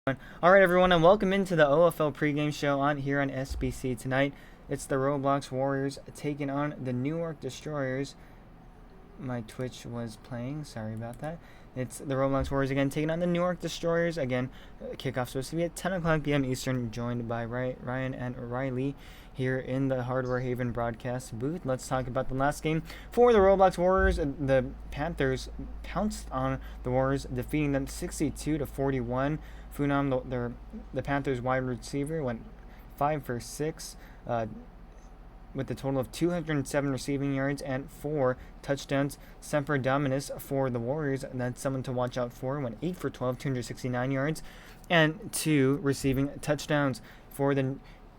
Alright everyone, and welcome into the OFL pregame show here on SBC. Tonight, it's the Roblox Warriors taking on the New York Destroyers. My Twitch was playing, sorry about that. It's the Roblox Warriors again taking on the New York Destroyers. Again, kickoff supposed to be at 10 o'clock p.m. Eastern, joined by Ryan and Riley here in the Hardware Haven broadcast booth. Let's talk about the last game for the Roblox Warriors. The Panthers pounced on the Warriors, defeating them 62-41. Funam, the Panthers wide receiver, went 5 for 6 with a total of 207 receiving yards and 4 touchdowns. Semper Dominus for the Warriors, that's someone to watch out for, went 8 for 12, 269 yards, and 2 receiving touchdowns. For the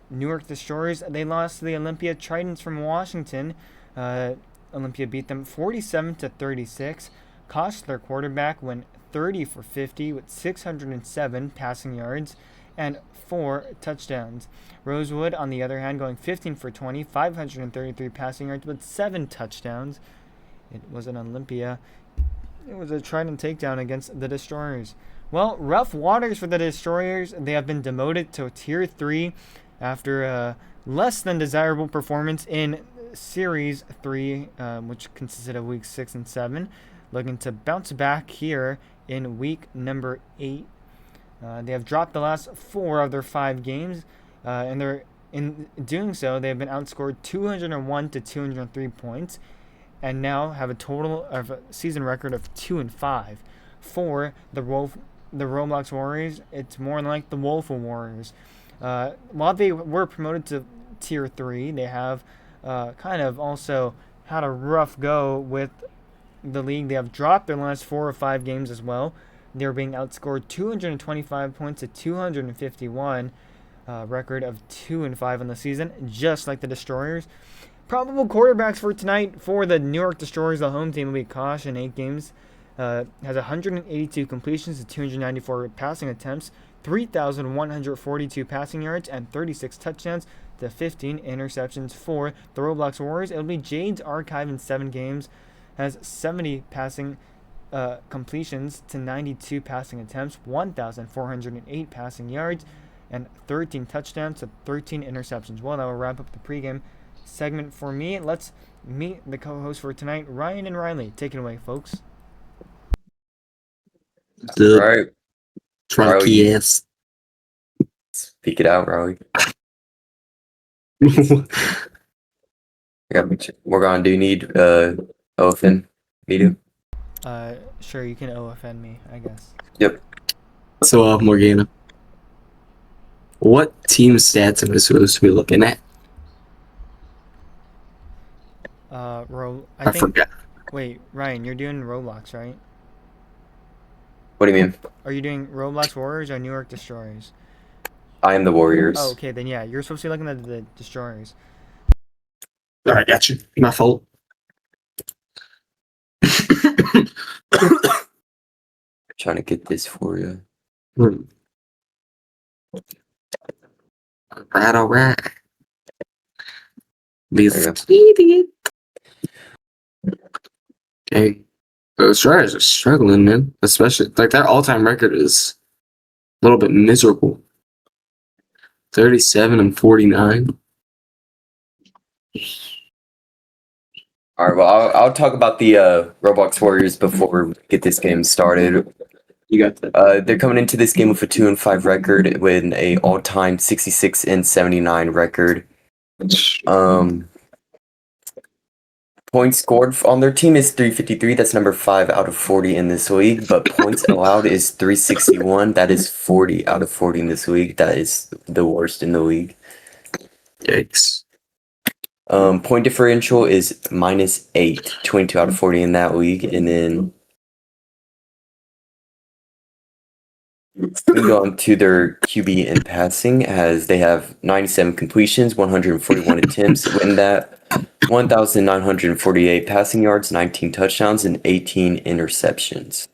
New York Destroyers, they lost to the Olympia Tritons from Washington. Olympia beat them 47-36. Kosh, their quarterback, went 30 for 50 with 607 passing yards and 4 touchdowns. Rosewood, on the other hand, going 15 for 20, 533 passing yards with 7 touchdowns. It was an Olympia. It was a Trident takedown against the Destroyers. Well, rough waters for the Destroyers. They have been demoted to Tier 3 after a less than desirable performance in Series 3, which consisted of Weeks 6 and 7. Looking to bounce back here in week number 8. They have dropped the last 4 of their 5 games, and they're in doing so they have been outscored 201 to 203 points, and now have a total of a season record of 2-5. For the Roblox Warriors, it's more like the Woeful Warriors. While they were promoted to Tier 3, they have kind of also had a rough go with the league. They have dropped their last 4 or 5 games as well. They're being outscored 225 points to 251, record of 2-5 on the season, just like the Destroyers. Probable quarterbacks for tonight for the New York Destroyers. The home team will be Kosh in 8 games. Has 182 completions to 294 passing attempts, 3,142 passing yards, and 36 touchdowns to 15 interceptions. For the Roblox Warriors, it'll be Jade's Archive in 7 games. Has 70 passing completions to 92 passing attempts, 1,408 passing yards, and 13 touchdowns to 13 interceptions. Well, that will wrap up the pregame segment for me. Let's meet the co-hosts for tonight, Ryan and Riley. Take it away, folks. The Right. drunky ass. Speak it out, Riley. We're gonna do need OFN meeting. Sure, you can OFN me, I guess. Yep. So, Morgana, what team stats am I supposed to be looking at? I forgot. Wait, Ryan, you're doing Roblox, right? What do you mean? Are you doing Roblox Warriors or New York Destroyers? I am the Warriors. Oh, okay, then yeah, you're supposed to be looking at the Destroyers. Alright, got you. My fault. Trying to get this for you. Alright. There Okay. The Destroyers are struggling, man. Especially, like, their all-time record is a little bit miserable. 37-49. All right. Well, I'll talk about the Roblox Warriors before we get this game started. You got that. They're coming into this game with a 2-5 record, with a all-time 66-79 record. Points scored on their team is 353. That's number 5 out of 40 in this league. But points allowed is 361. That is 40 out of 40 in this league. That is the worst in the league. Yikes. Point differential is -8, 22 out of 40 in that league. And then moving on to their QB in passing, as they have 97 completions, 141 attempts, in that 1,948 passing yards, 19 touchdowns, and 18 interceptions.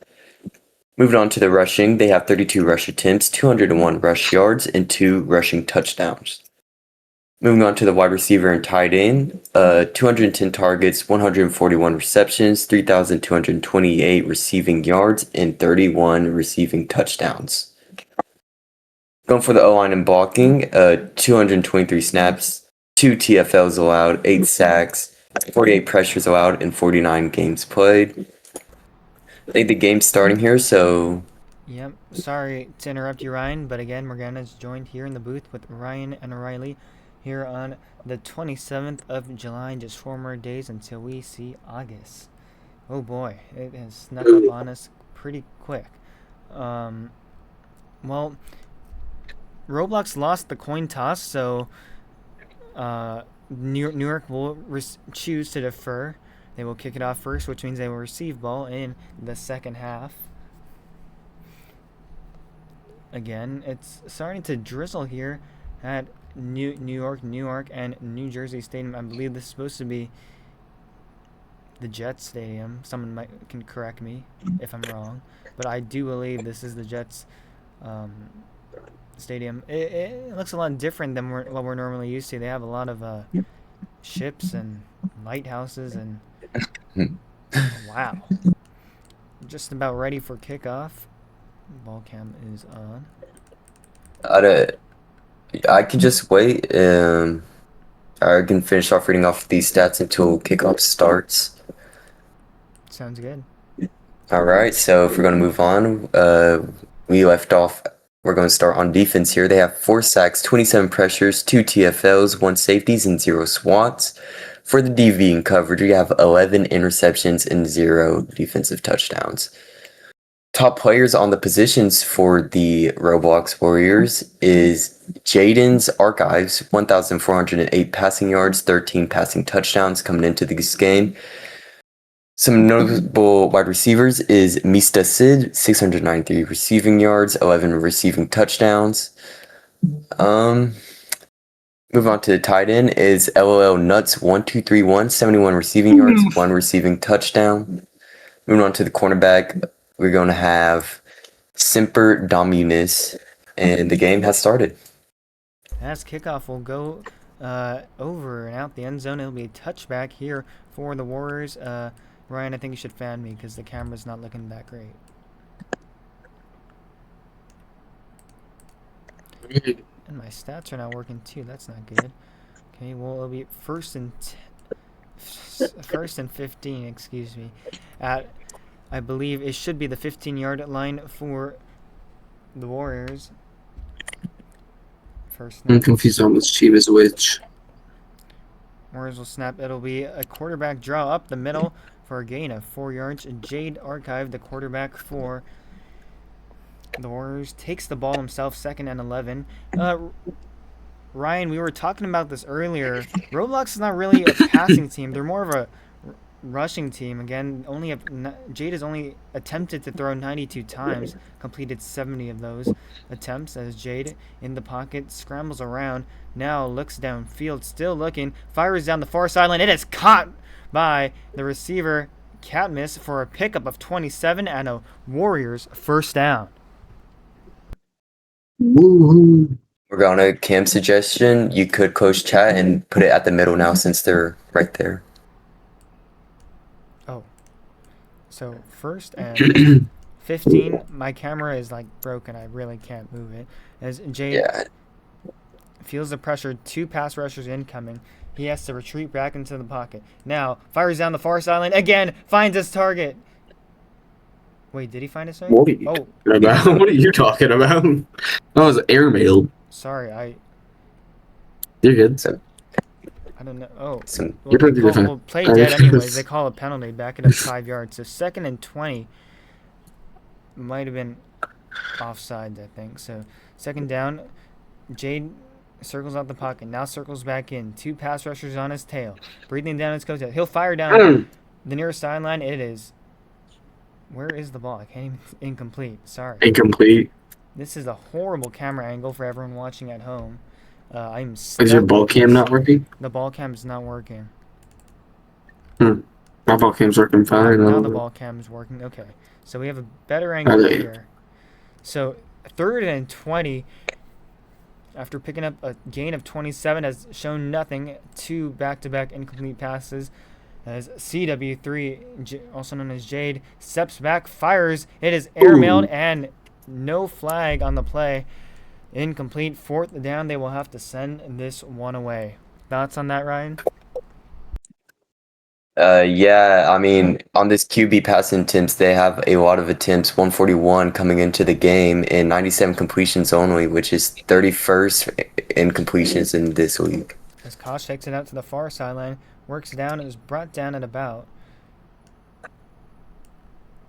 Moving on to the rushing, they have 32 rush attempts, 201 rush yards, and 2 rushing touchdowns. Moving on to the wide receiver and tight end, 210 targets, 141 receptions, 3,228 receiving yards, and 31 receiving touchdowns. Going for the O-line and blocking, 223 snaps, 2 TFLs allowed, 8 sacks, 48 pressures allowed, and 49 games played. I think the game's starting here, so Yep. Sorry to interrupt you, Ryan, but again, Morgana's joined here in the booth with Ryan and O'Reilly here on the 27th of July. Just 4 more days until we see August. Oh boy, it has snuck up on us pretty quick. Well, Roblox lost the coin toss, so Newark will choose to defer. They will kick it off first, which means they will receive ball in the second half. Again, it's starting to drizzle here at Newark, and New Jersey Stadium. I believe this is supposed to be the Jets Stadium. Someone can correct me if I'm wrong, but I do believe this is the Jets Stadium. It looks a lot different than what we're normally used to. They have a lot of ships and lighthouses and wow. Just about ready for kickoff. Ball cam is on. I can just wait. I can finish off reading off these stats until kickoff starts. Sounds good. All right, so if we're going to move on, we left off. We're going to start on defense here. They have 4 sacks, 27 pressures, 2 TFLs, 1 safeties, and 0 swats. For the DV and coverage, we have 11 interceptions and 0 defensive touchdowns. Top players on the positions for the Roblox Warriors is Jaden's Archives, 1,408 passing yards, 13 passing touchdowns coming into this game. Some notable wide receivers is Mista Sid, 693 receiving yards, 11 receiving touchdowns. Move on to the tight end is LOL Nuts, 1231, 71 receiving yards, 1 receiving touchdown. Moving on to the cornerback, we're going to have Simper Dominus, and the game has started. As kickoff will go over and out the end zone, it'll be a touchback here for the Warriors. Ryan, I think you should fan me because the camera's not looking that great. And my stats are not working too. That's not good. Okay, well it'll be first and 15. Excuse me. At I believe it should be the 15-yard line for the Warriors. First snap. I'm confused on which team is which. Warriors will snap. It'll be a quarterback draw up the middle for a gain of 4 yards. Jade Archive, the quarterback for the Warriors, takes the ball himself, 2nd and 11. Ryan, we were talking about this earlier. Roblox is not really a passing team. They're more of a rushing team. Again, Jade has only attempted to throw 92 times, completed 70 of those attempts as Jade in the pocket scrambles around, now looks downfield, still looking, fires down the far sideline. It is caught by the receiver Catmus for a pickup of 27 and a Warriors first down. Woo-hoo. We're going to Cam suggestion. You could close chat and put it at the middle now since they're right there. Oh. So, 1st and 15. My camera is like broken. I really can't move it. As Jade feels the pressure, 2 pass rushers incoming. He has to retreat back into the pocket. Now, fires down the far sideline. Again, finds his target. Wait, did he find his target? What are you talking about? What are you talking about? That was airmail. Sorry, You're good. I don't know. Oh, You're perfectly fine. We'll play dead anyways. They call a penalty. Back it up 5 yards. So 2nd and 20 might have been offside, I think. So 2nd down. Jade circles out the pocket. Now circles back in. 2 pass rushers on his tail. Breathing down his coattail. He'll fire down the nearest sideline. It is. Where is the ball? I can't even. Incomplete. Sorry. Incomplete. This is a horrible camera angle for everyone watching at home. I'm Is your ball cam not working? The ball cam is not working. My ball cam's working fine. Now the ball cam is working. Okay. So we have a better angle here. So 3rd and 20. After picking up a gain of 27, has shown nothing. 2 back-to-back incomplete passes. As CW3, also known as Jade, steps back, fires. It is airmailed and no flag on the play. Incomplete. 4th down. They will have to send this one away. Thoughts on that, Ryan? Yeah, I mean, on this QB passing attempts, they have a lot of attempts, 141 coming into the game, and 97 completions only, which is 31st in completions in this league. As Kosh takes it out to the far sideline, works down, and is brought down at about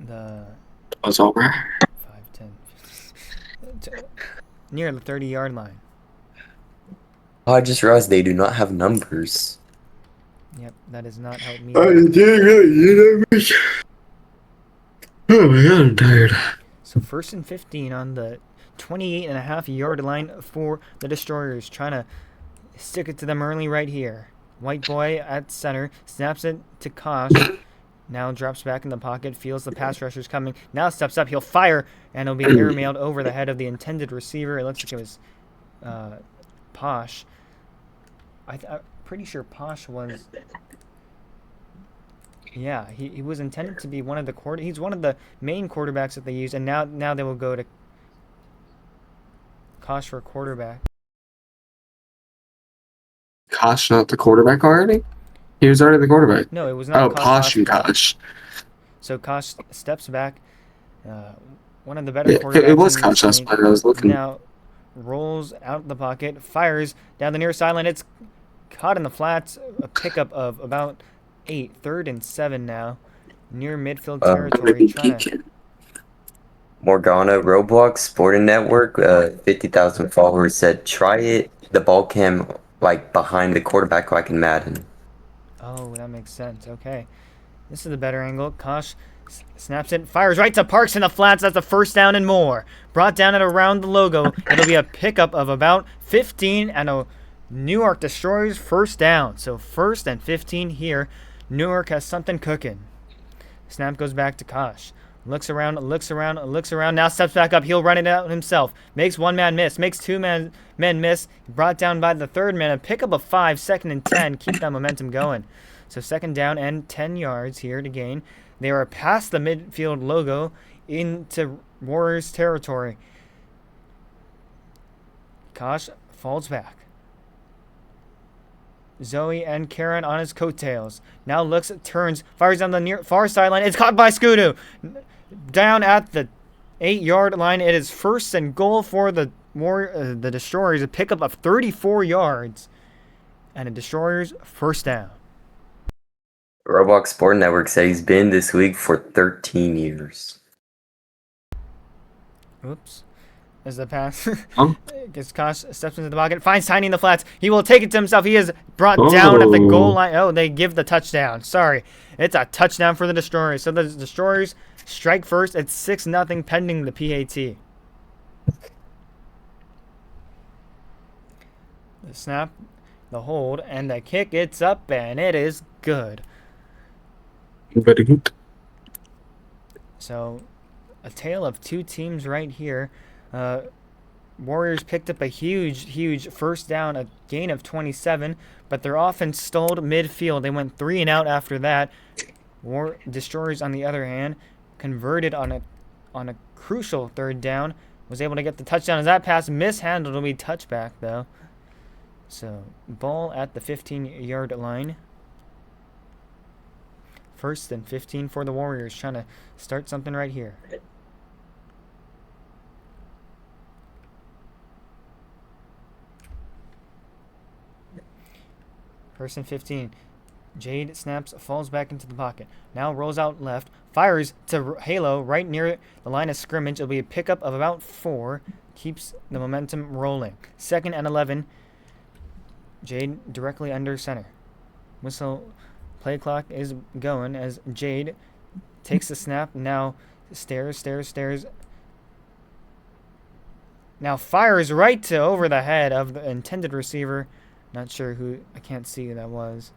the That's over. 5, 10, near the 30-yard line. Oh, I just realized they do not have numbers. Yep, that does not help me. Oh my god, I'm tired. So 1st and 15 on the 28.5-yard line for the Destroyers, trying to stick it to them early right here. White boy at center, snaps it to Kosh. Now drops back in the pocket, feels the pass rushers coming. Now steps up, he'll fire, and it'll be airmailed over the head of the intended receiver. It looks like it was Posh. I'm pretty sure Posh was... Yeah, he was intended to be one of the he's one of the main quarterbacks that they use, and now they will go to Kosh for quarterback. Kosh not the quarterback already? He was already the quarterback. No, it was not. Oh, Posh and Kosh. So Kosh steps back. One of the better quarterbacks. It was Kosh. That's why I was looking. Now rolls out the pocket, fires down the near sideline. It's caught in the flats. A pickup of about 8, 3rd and 7 now, near midfield territory. Morgana Roblox Sporting Network, 50,000 followers, said try it. The ball cam like behind the quarterback like in Madden. Oh, that makes sense. Okay, this is the better angle. Kosh snaps it, fires right to Parks in the flats. That's a 1st down and more. Brought down at around the logo. It'll be a pickup of about 15 and a Newark Destroyers 1st down. So 1st and 15 here. Newark has something cooking. Snap goes back to Kosh. Looks around. Now steps back up. He'll run it out himself. Makes 1 man miss. Makes 2 men miss. Brought down by the 3rd man. A pickup of 5. 2nd and 10. Keep that momentum going. So 2nd down and 10 yards here to gain. They are past the midfield logo into Warriors territory. Kosh falls back. Zoe and Karen on his coattails. Now looks, turns, fires down the near far sideline. It's caught by Skudu. Down at the 8-yard line. It is 1st and goal for the Destroyers. A pickup of 34 yards. And a Destroyers 1st down. Roblox Sport Network said he's been in this league for 13 years. Oops. As the pass Huh? gets Kosh, steps into the pocket, finds Tiny in the flats. He will take it to himself. He is brought down at the goal line. Oh, they give the touchdown. Sorry. It's a touchdown for the Destroyers. So the Destroyers strike first. It's 6-0 pending the PAT. The snap, the hold, and the kick. It's up, and it is good. Very good. So a tale of 2 teams right here. Warriors picked up a huge 1st down, a gain of 27, but their offense stalled midfield. They went 3 and out after that. Destroyers, on the other hand, converted on a crucial 3rd down. Was able to get the touchdown as that pass mishandled. It'll be touchback though. So ball at the 15-yard line. 1st and 15 for the Warriors, trying to start something right here. First and 15. Jade snaps, falls back into the pocket. Now rolls out left, fires to Halo right near the line of scrimmage. It'll be a pickup of about 4. Keeps the momentum rolling. 2nd and 11. Jade directly under center. Whistle. Play clock is going as Jade takes the snap. Now stares. Now fires right to over the head of the intended receiver. Not sure who. I can't see who that was.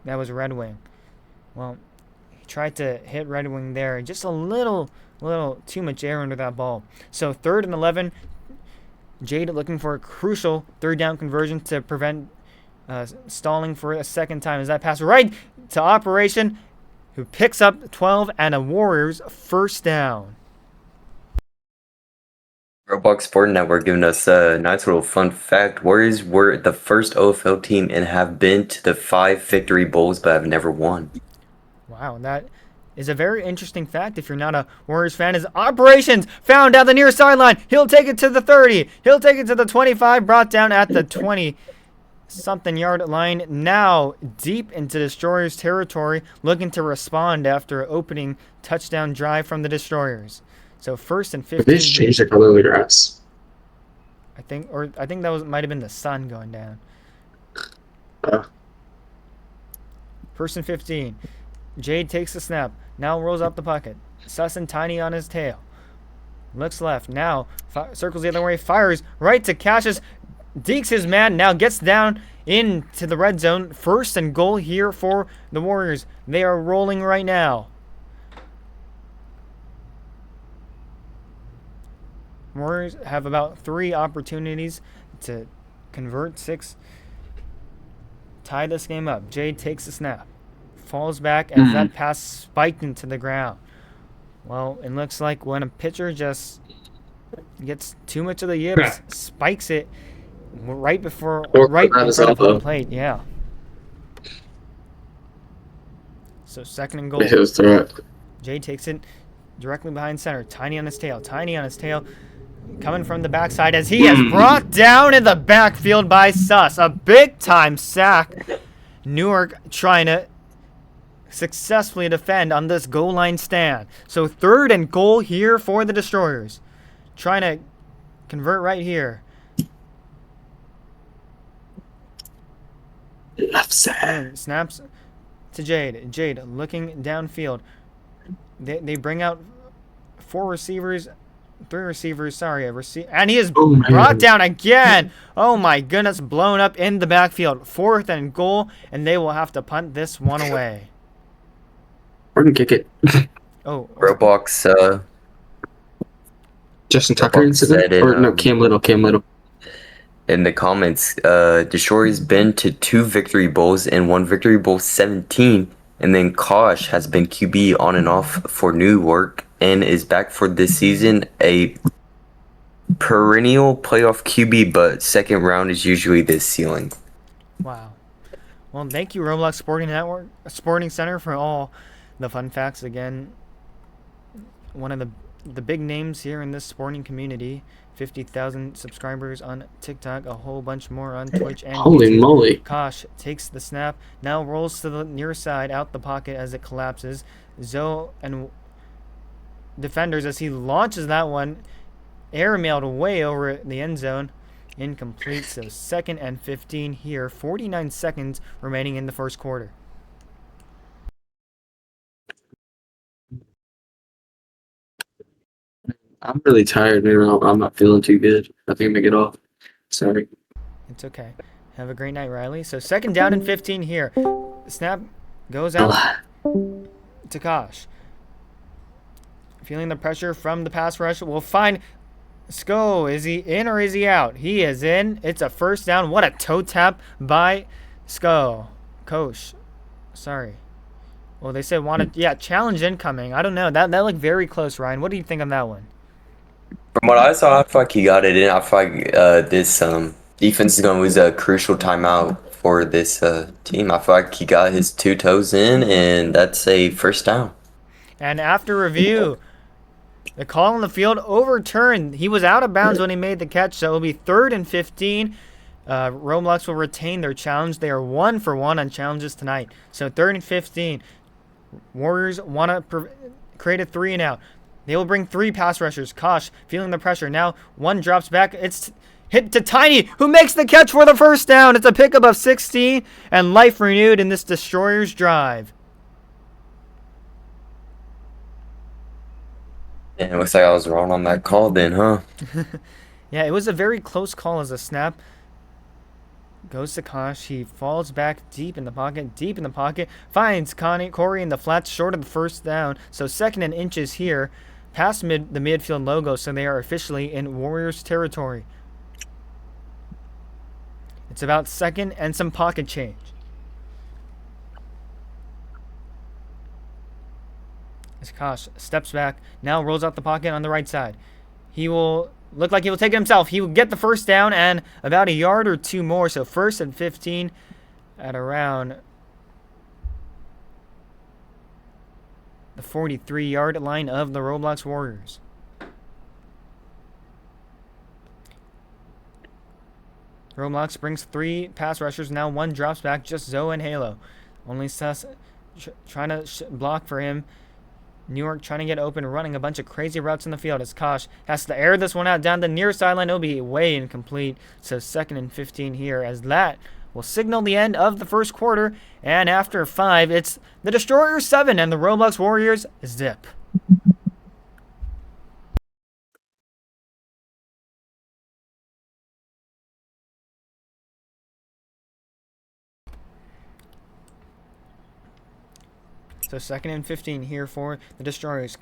That was Red Wing. Well, he tried to hit Red Wing there. Just a little too much air under that ball. So 3rd and 11. Jade looking for a crucial 3rd down conversion to prevent stalling for a 2nd time. As that pass right to Operation, who picks up 12 and a Warriors 1st down. Roblox Sport Network giving us a nice little fun fact. Warriors were the first OFL team and have been to the 5 victory bowls but have never won. Wow, that is a very interesting fact if you're not a Warriors fan. Is Operations found down the near sideline. He'll take it to the 30. He'll take it to the 25. Brought down at the 20-something yard line. Now deep into Destroyers territory, looking to respond after opening touchdown drive from the Destroyers. So 1st and 15. They changed the color of the grass. I think that might have been the sun going down. Uh, 1st and 15. Jade takes the snap. Now rolls up the pocket. Sus and Tiny on his tail. Looks left. Now circles the other way. Fires right to Cassius. Dekes his man. Now gets down into the red zone. 1st and goal here for the Warriors. They are rolling right now. Warriors have about 3 opportunities to convert 6. Tie this game up. Jade takes the snap. Falls back as that pass spiked into the ground. Well, it looks like when a pitcher just gets too much of the yips, spikes it right in front of the plate. Yeah. So 2nd and goal. Jay takes it directly behind center. Tiny on his tail. Coming from the backside as he is brought down in the backfield by Sus. A big-time sack. Newark trying to successfully defend on this goal line stand. So 3rd and goal here for the Destroyers. Trying to convert right here. Snaps to Jade. Jade looking downfield. They bring out 3 receivers, sorry. And he is brought down again. Oh my goodness, blown up in the backfield. 4th and goal, and they will have to punt this one away. Or can kick it. Roblox, Justin Tucker incident? Or no, Cam Little. In the comments, Destroyer's been to 2 victory bowls and 1 victory bowl 17. And then Kosh has been QB on and off for Newark and is back for this season, a perennial playoff QB, but 2nd round is usually the ceiling. Wow. Well, thank you, Roblox Sporting Center, for all the fun facts. Again, one of the big names here in this sporting community. 50,000 subscribers on TikTok, a whole bunch more on Twitch and Holy YouTube. moly. Kosh takes the snap, now rolls to the near side, out the pocket as it collapses. Zoe and defenders as he launches that one, airmailed way over the end zone. Incomplete, so 2nd and 15 here. 49 seconds remaining in the 1st quarter. I'm really tired, man. I'm not feeling too good. I think I'm gonna get off. Sorry. It's okay. Have a great night, Riley. So 2nd down and 15 here. Snap goes out to Kosh. Feeling the pressure from the pass rush. We'll find Sko. Is he in or is he out? He is in. It's a 1st down. What a toe tap by Sko. Kosh. Sorry. Well, they said challenge incoming. I don't know. That looked very close, Ryan. What do you think on that one? From what I saw, I feel like he got it in. I feel like this defense is going to lose a crucial timeout for this team. I feel like he got his 2 toes in, and that's a 1st down. And after review, the call on the field overturned. He was out of bounds when he made the catch, so it'll be 3rd and 15. Roblox will retain their challenge. They are 1 for 1 on challenges tonight. So 3rd and 15. Warriors want to create a 3 and out. They will bring 3 pass rushers. Kosh feeling the pressure. Now 1 drops back. It's hit to Tiny, who makes the catch for the 1st down. It's a pickup of 16 and life renewed in this Destroyers drive. And it looks like I was wrong on that call then, huh? Yeah, it was a very close call as a snap goes to Kosh. He falls back deep in the pocket, finds Corey in the flats short of the 1st down. So 2nd and inches here, past the midfield logo, so they are officially in Warriors territory. It's about 2nd and some pocket change. As Kosh steps back, now rolls out the pocket on the right side. He will looked like he will take it himself. He will get the first down and about a yard or two more. So 1st and 15 at around the 43-yard line of the Roblox Warriors. Roblox brings 3 pass rushers. Now 1 drops back. Just Zoe and Halo. Only Sus trying to block for him. Newark trying to get open, running a bunch of crazy routes in the field as Kosh has to air this one out down the near sideline. It'll be way incomplete. So 2nd and 15 here, as that will signal the end of the first quarter. And after 5, it's the Destroyers 7 and the Roblox Warriors zip. So 2nd and 15 here for the Destroyers.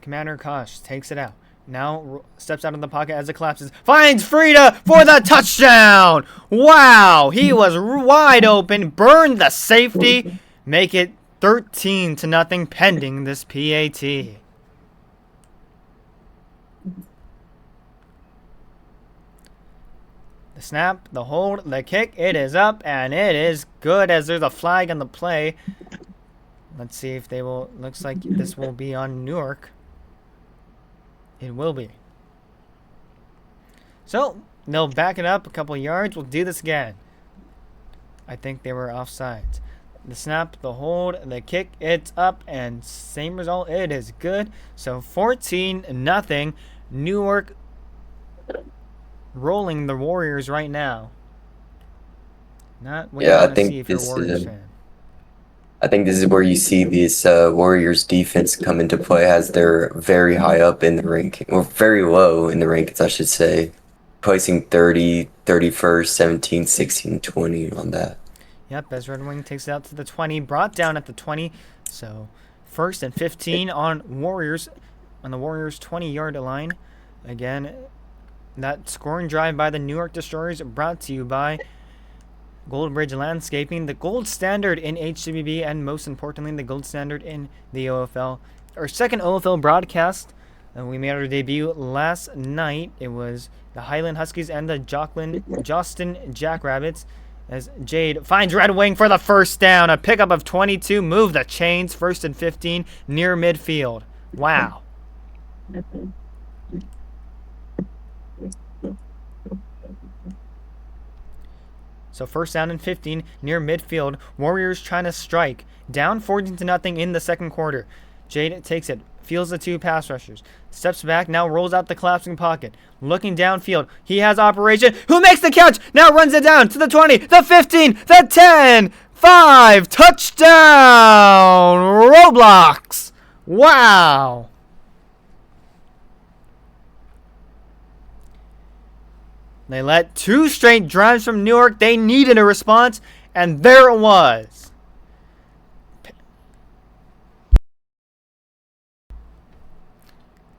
Commander Kosh takes it out. Now steps out of the pocket as it collapses. Finds Frida for the touchdown! Wow! He was wide open. Burned the safety. Make it 13-0 pending this PAT. The snap, the hold, the kick. It is up and it is good as there's a flag on the play. Let's see if they will. Looks like this will be on Newark. It will be. So they'll back it up a couple yards. We'll do this again. I think they were offsides. The snap, the hold, the kick. It's up and same result. It is good. So 14-0. Newark rolling the Warriors right now. Not what you want to see if you're a Warriors fan. I think this is where you see this Warriors defense come into play, as they're very high up in the ranking, or very low in the rankings, I should say. Placing 30, 31st, 17, 16, 20 on that. Yep, as Red Wing takes it out to the 20, brought down at the 20. So 1st and 15 on the Warriors 20-yard line. Again, that scoring drive by the Newark Destroyers brought to you by Goldbridge Landscaping, the gold standard in HWB, and most importantly, the gold standard in the OFL. Our second OFL broadcast, we made our debut last night. It was the Highland Huskies and the Jostin Jackrabbits, as Jade finds Red Wing for the first down. A pickup of 22, move the chains, 1st and 15, near midfield. Wow. So 1st down and 15 near midfield. Warriors trying to strike. Down 14-0 in the second quarter. Jade takes it. Feels the 2 pass rushers. Steps back. Now rolls out the collapsing pocket. Looking downfield. He has operation. Who makes the catch? Now runs it down to the 20, the 15, the 10. 5. Touchdown. Roblox. Wow. They let 2 straight drives from Newark. They needed a response, and there it was.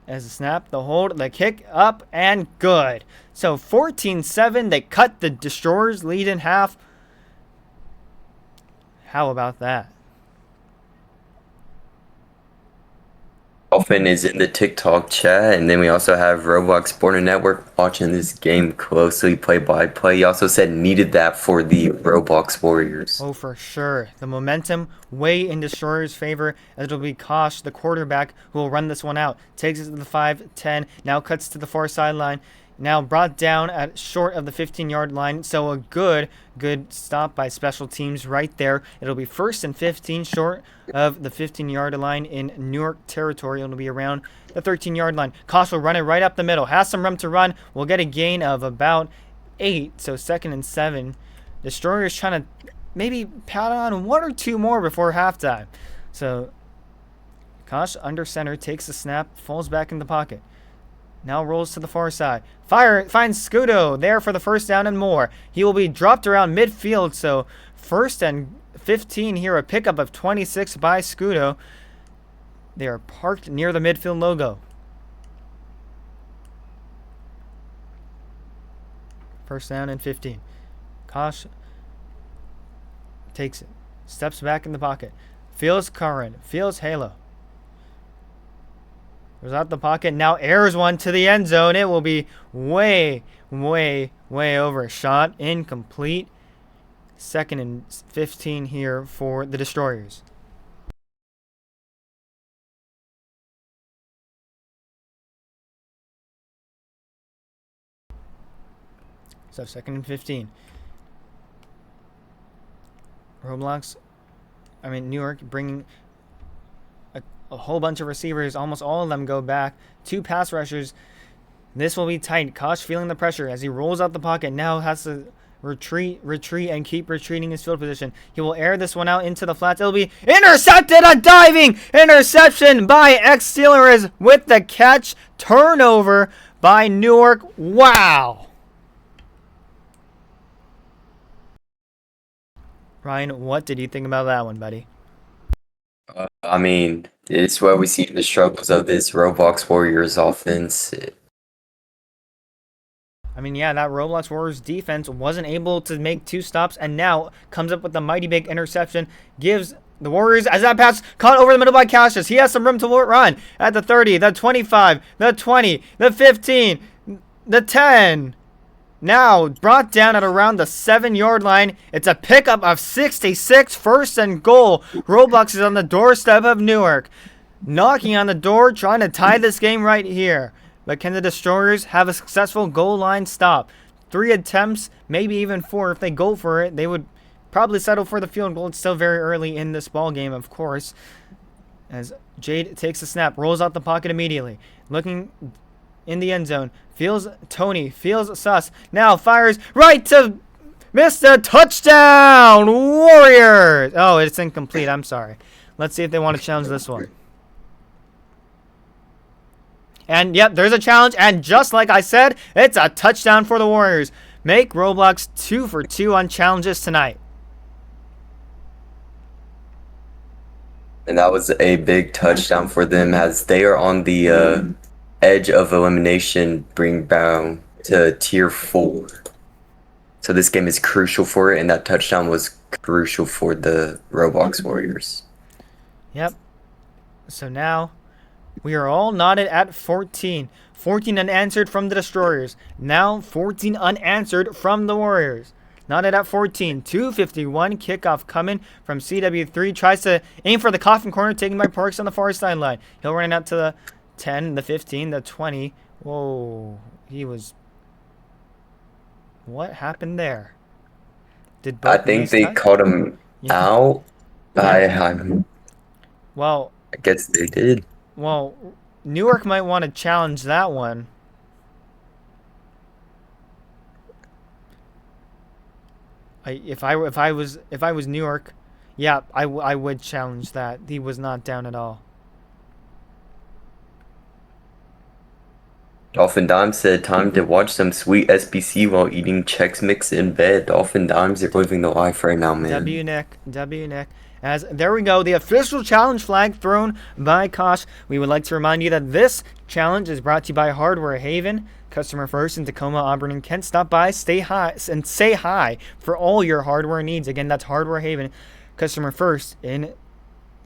As a snap, the hold, the kick, up, and good. So 14-7, they cut the Destroyers' lead in half. How about that? Dolphin is in the TikTok chat, and then we also have Roblox Sporting Network watching this game closely, play by play. He also said needed that for the Roblox Warriors. Oh, for sure. The momentum way in Destroyers' favor, as it'll be Kosh, the quarterback, who will run this one out. Takes it to the 5-10, now cuts to the far sideline. Now brought down at short of the 15-yard line, so a good stop by special teams right there. It'll be 1st and 15 short of the 15-yard line in Newark territory. It'll be around the 13-yard line. Kosh will run it right up the middle. Has some room to run. We'll get a gain of about 8, so 2nd and 7. Destroyers trying to maybe pat on 1 or 2 more before halftime. So Kosh under center, takes the snap, falls back in the pocket. Now rolls to the far side. Finds Scudo there for the first down and more. He will be dropped around midfield, so 1st and 15 here. A pickup of 26 by Scudo. They are parked near the midfield logo. 1st down and 15. Kosh takes it. Steps back in the pocket. Feels Karin. Feels Halo. Was out the pocket. Now airs one to the end zone. It will be way, way, way overshot. Incomplete. 2nd and 15 here for the Destroyers. So 2nd and 15. New York bringing a whole bunch of receivers. Almost all of them go back. 2 pass rushers. This will be tight. Kosh feeling the pressure as he rolls out the pocket. Now has to retreat, and keep retreating his field position. He will air this one out into the flats. It'll be intercepted. A diving interception by X-Steelers with the catch. Turnover by Newark. Wow. Ryan, what did you think about that one, buddy? It's where we see the struggles of this Roblox Warriors offense. That Roblox Warriors defense wasn't able to make 2 stops and now comes up with a mighty big interception. Gives the Warriors, as that pass caught over the middle by Cassius. He has some room to run at the 30, the 25, the 20, the 15, the 10. Now brought down at around the 7-yard line. It's a pickup of 66, 1st and goal. Roblox is on the doorstep of Newark. Knocking on the door, trying to tie this game right here. But can the Destroyers have a successful goal line stop? 3 attempts, maybe even 4. If they go for it, they would probably settle for the field goal. It's still very early in this ball game, of course. As Jade takes the snap, rolls out the pocket immediately. Looking in the end zone. Feels Tony. Feels Sus. Now fires right to Mr. Touchdown Warriors. Oh, it's incomplete. I'm sorry. Let's see if they want to challenge this one. And yep, there's a challenge. And just like I said, it's a touchdown for the Warriors. Make Roblox 2 for 2 on challenges tonight. And that was a big touchdown for them as they are on the edge of elimination, bring down to tier 4. So this game is crucial for it, and that touchdown was crucial for the Roblox Warriors. Yep. So now we are all knotted at 14. 14 unanswered from the Destroyers. Now 14 unanswered from the Warriors. Knotted at 14. 2:51 kickoff coming from CW3. Tries to aim for the coffin corner, taken by Parks on the far sideline. He'll run it out to the 10, the 15, the 20. Whoa. What happened there? I think they caught him out. Well, I guess they did. Well, Newark might want to challenge that one. If I was Newark, yeah, I would challenge that. He was not down at all. Dolphin Dime said, time to watch some sweet SBC while eating Chex Mix in bed. Dolphin Dimes are living the life right now, man. W Nick. As there we go, the official challenge flag thrown by Kosh. We would like to remind you that this challenge is brought to you by Hardware Haven. Customer first in Tacoma, Auburn, and Kent. Stop by, say hi for all your hardware needs. Again, that's Hardware Haven. Customer first in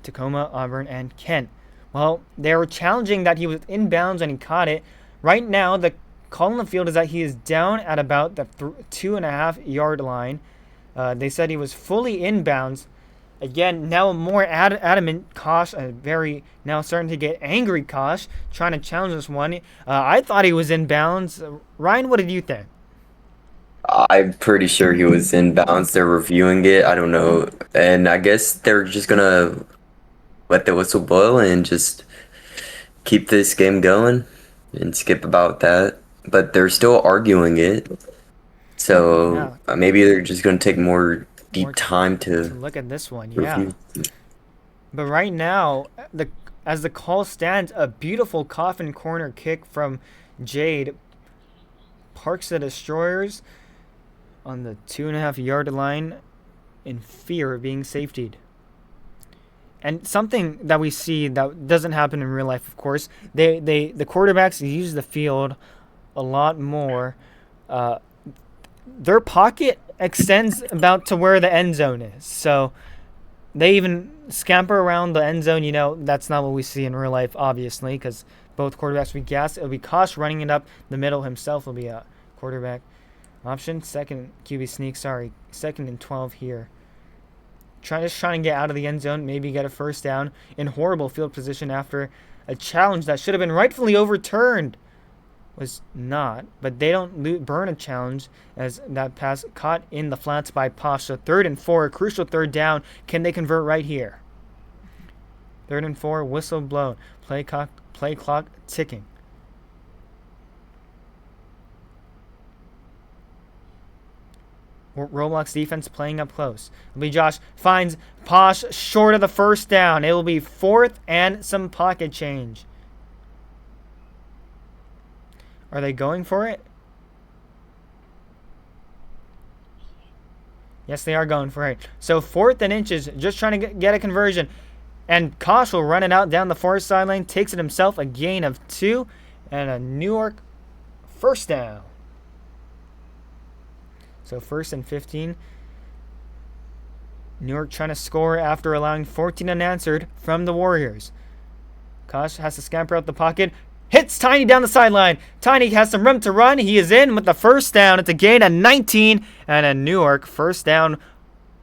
Tacoma, Auburn, and Kent. Well, they were challenging that he was inbounds when he caught it. Right now, the call on the field is that he is down at about the 2.5-yard line. They said he was fully inbounds. Again, now more adamant Kosh, now starting to get angry Kosh, trying to challenge this one. I thought he was inbounds. Ryan, what did you think? I'm pretty sure he was inbounds. They're reviewing it. I don't know. And I guess they're just going to let the whistle blow and just keep this game going and skip about that. But they're still arguing it. So maybe they're just going to take more deep time to look at this one. review. Yeah. But right now, as the call stands, a beautiful coffin corner kick from Jade parks the Destroyers on the 2.5-yard line in fear of being safetied. And something that we see that doesn't happen in real life, of course, the quarterbacks use the field a lot more. Their pocket extends about to where the end zone is. So they even scamper around the end zone. That's not what we see in real life, obviously, because Both quarterbacks will be gassed. It'll be Kosh running it up the middle himself. Will be a quarterback option. Second QB sneak. Sorry, 2nd and 12 here. Just trying to get out of the end zone. Maybe get a first down in horrible field position after a challenge that should have been rightfully overturned. Was not, but they don't burn a challenge as that pass caught in the flats by Posh. So 3rd and 4, a crucial 3rd down. Can they convert right here? 3rd and 4, whistle blown. Play clock ticking. Roblox defense playing up close. It'll be Josh finds Posh short of the first down. It will be 4th and some pocket change. Are they going for it? Yes, they are going for it. So 4th and inches, just trying to get a conversion. And Kosh will run it out down the far sideline, takes it himself, a gain of 2, and a Newark first down. So 1st and 15. Newark trying to score after allowing 14 unanswered from the Warriors. Kosh has to scamper out the pocket. Hits Tiny down the sideline. Tiny has some room to run. He is in with the first down. It's a gain of 19 and a Newark first down.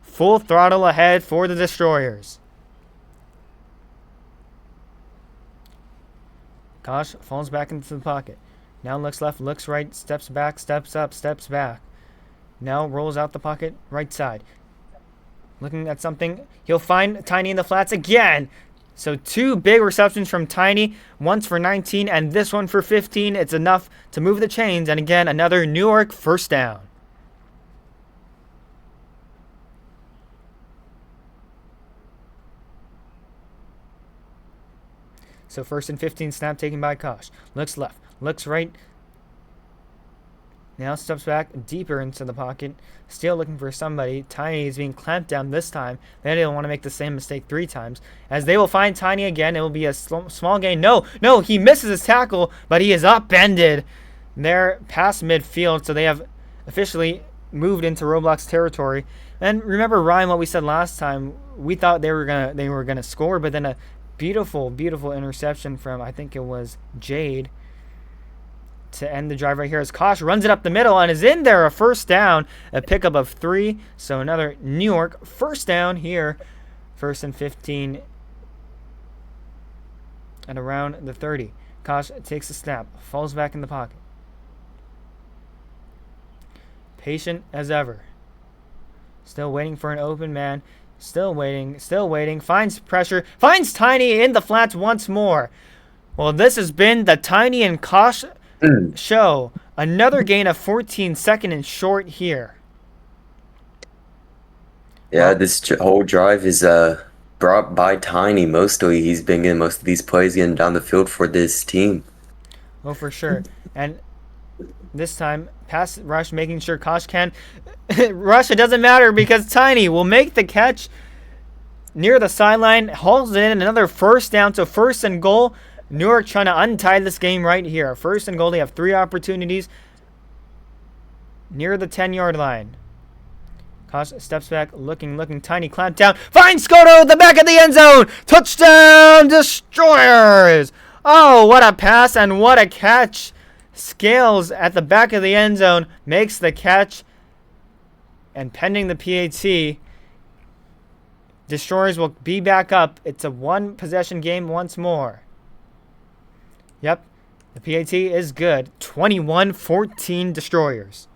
Full throttle ahead for the Destroyers. Kosh falls back into the pocket. Now looks left, looks right, steps back, steps up, steps back. Now rolls out the pocket, right side. Looking at something. He'll find Tiny in the flats again. So 2 big receptions from Tiny. Once for 19 and this one for 15. It's enough to move the chains. And again, another Newark first down. So 1st and 15, snap taken by Kosh. Looks left, looks right. Now steps back deeper into the pocket. Still looking for somebody. Tiny is being clamped down this time. They don't want to make the same mistake 3 times. As they will find Tiny again. It will be a small gain. No, he misses his tackle, but he is upended. They're past midfield, so they have officially moved into Roblox territory. And remember, Ryan, what we said last time. We thought they were gonna score, but then a beautiful interception from, I think it was Jade, to end the drive right here as Kosh runs it up the middle and is in there. A first down, a pickup of 3. So another New York first down here. 1st and 15 at around the 30. Kosh takes a snap, falls back in the pocket. Patient as ever. Still waiting for an open man. Still waiting. Finds pressure. Finds Tiny in the flats once more. Well, this has been the Tiny and Kosh show. Another gain of 14, 2nd and short here. Yeah, this whole drive is brought by Tiny mostly. He's been getting most of these plays getting down the field for this team. Oh, for sure. And this time, pass rush, making sure Kosh can rush. It doesn't matter because Tiny will make the catch near the sideline, hauls it in. Another first down, so 1st and goal. Newark trying to untie this game right here. 1st and goal. They have 3 opportunities near the 10-yard line. Kosh steps back, looking. Tiny clamped down. Finds Skoto at the back of the end zone. Touchdown, Destroyers. Oh, what a pass and what a catch. Scales at the back of the end zone. Makes the catch. And pending the PAT, Destroyers will be back up. It's a 1-possession game once more. Yep, the PAT is good. 21-14 Destroyers.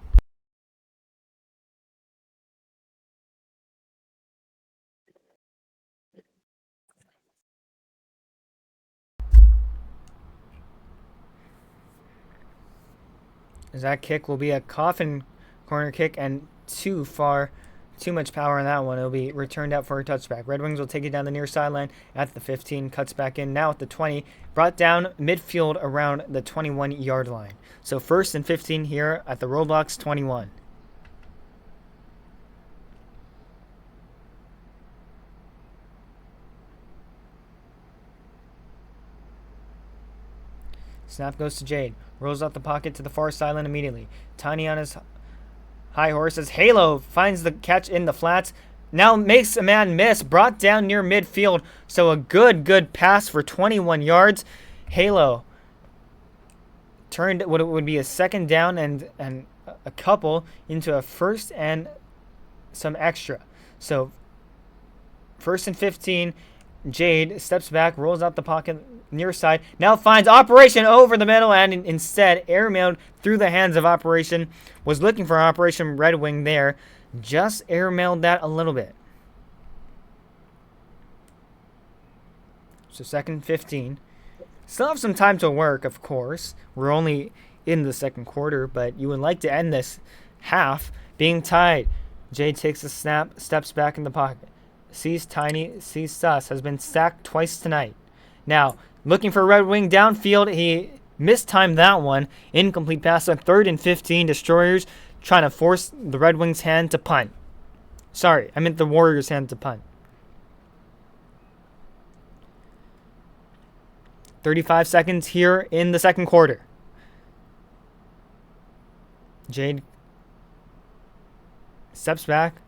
As that kick will be a coffin corner kick and too much power on that one. It'll be returned out for a touchback. Red Wings will take it down the near sideline at the 15. Cuts back in now at the 20. Brought down midfield around the 21-yard line. So 1st and 15 here at the Roblox 21. Snap goes to Jade. Rolls out the pocket to the far sideline immediately. Tiny on his high horse as Halo finds the catch in the flats. Now makes a man miss. Brought down near midfield. So a good pass for 21 yards. Halo turned what would be a second down and a couple into a first and some extra. So 1st and 15. Jade steps back, rolls out the pocket near side. Now finds Operation over the middle and instead airmailed through the hands of Operation. Was looking for Operation Red Wing there. Just airmailed that a little bit. So 2nd and 15. Still have some time to work, of course. We're only in the second quarter, but you would like to end this half being tied. Jade takes a snap, steps back in the pocket. Sees Tiny, sees Sus, has been sacked twice tonight. Now, looking for Red Wing downfield. He mistimed that one. Incomplete pass on 3rd and 15. Destroyers trying to force the Red Wings' hand to punt. Sorry, I meant the Warriors' hand to punt. 35 seconds here in the second quarter. Jade steps back.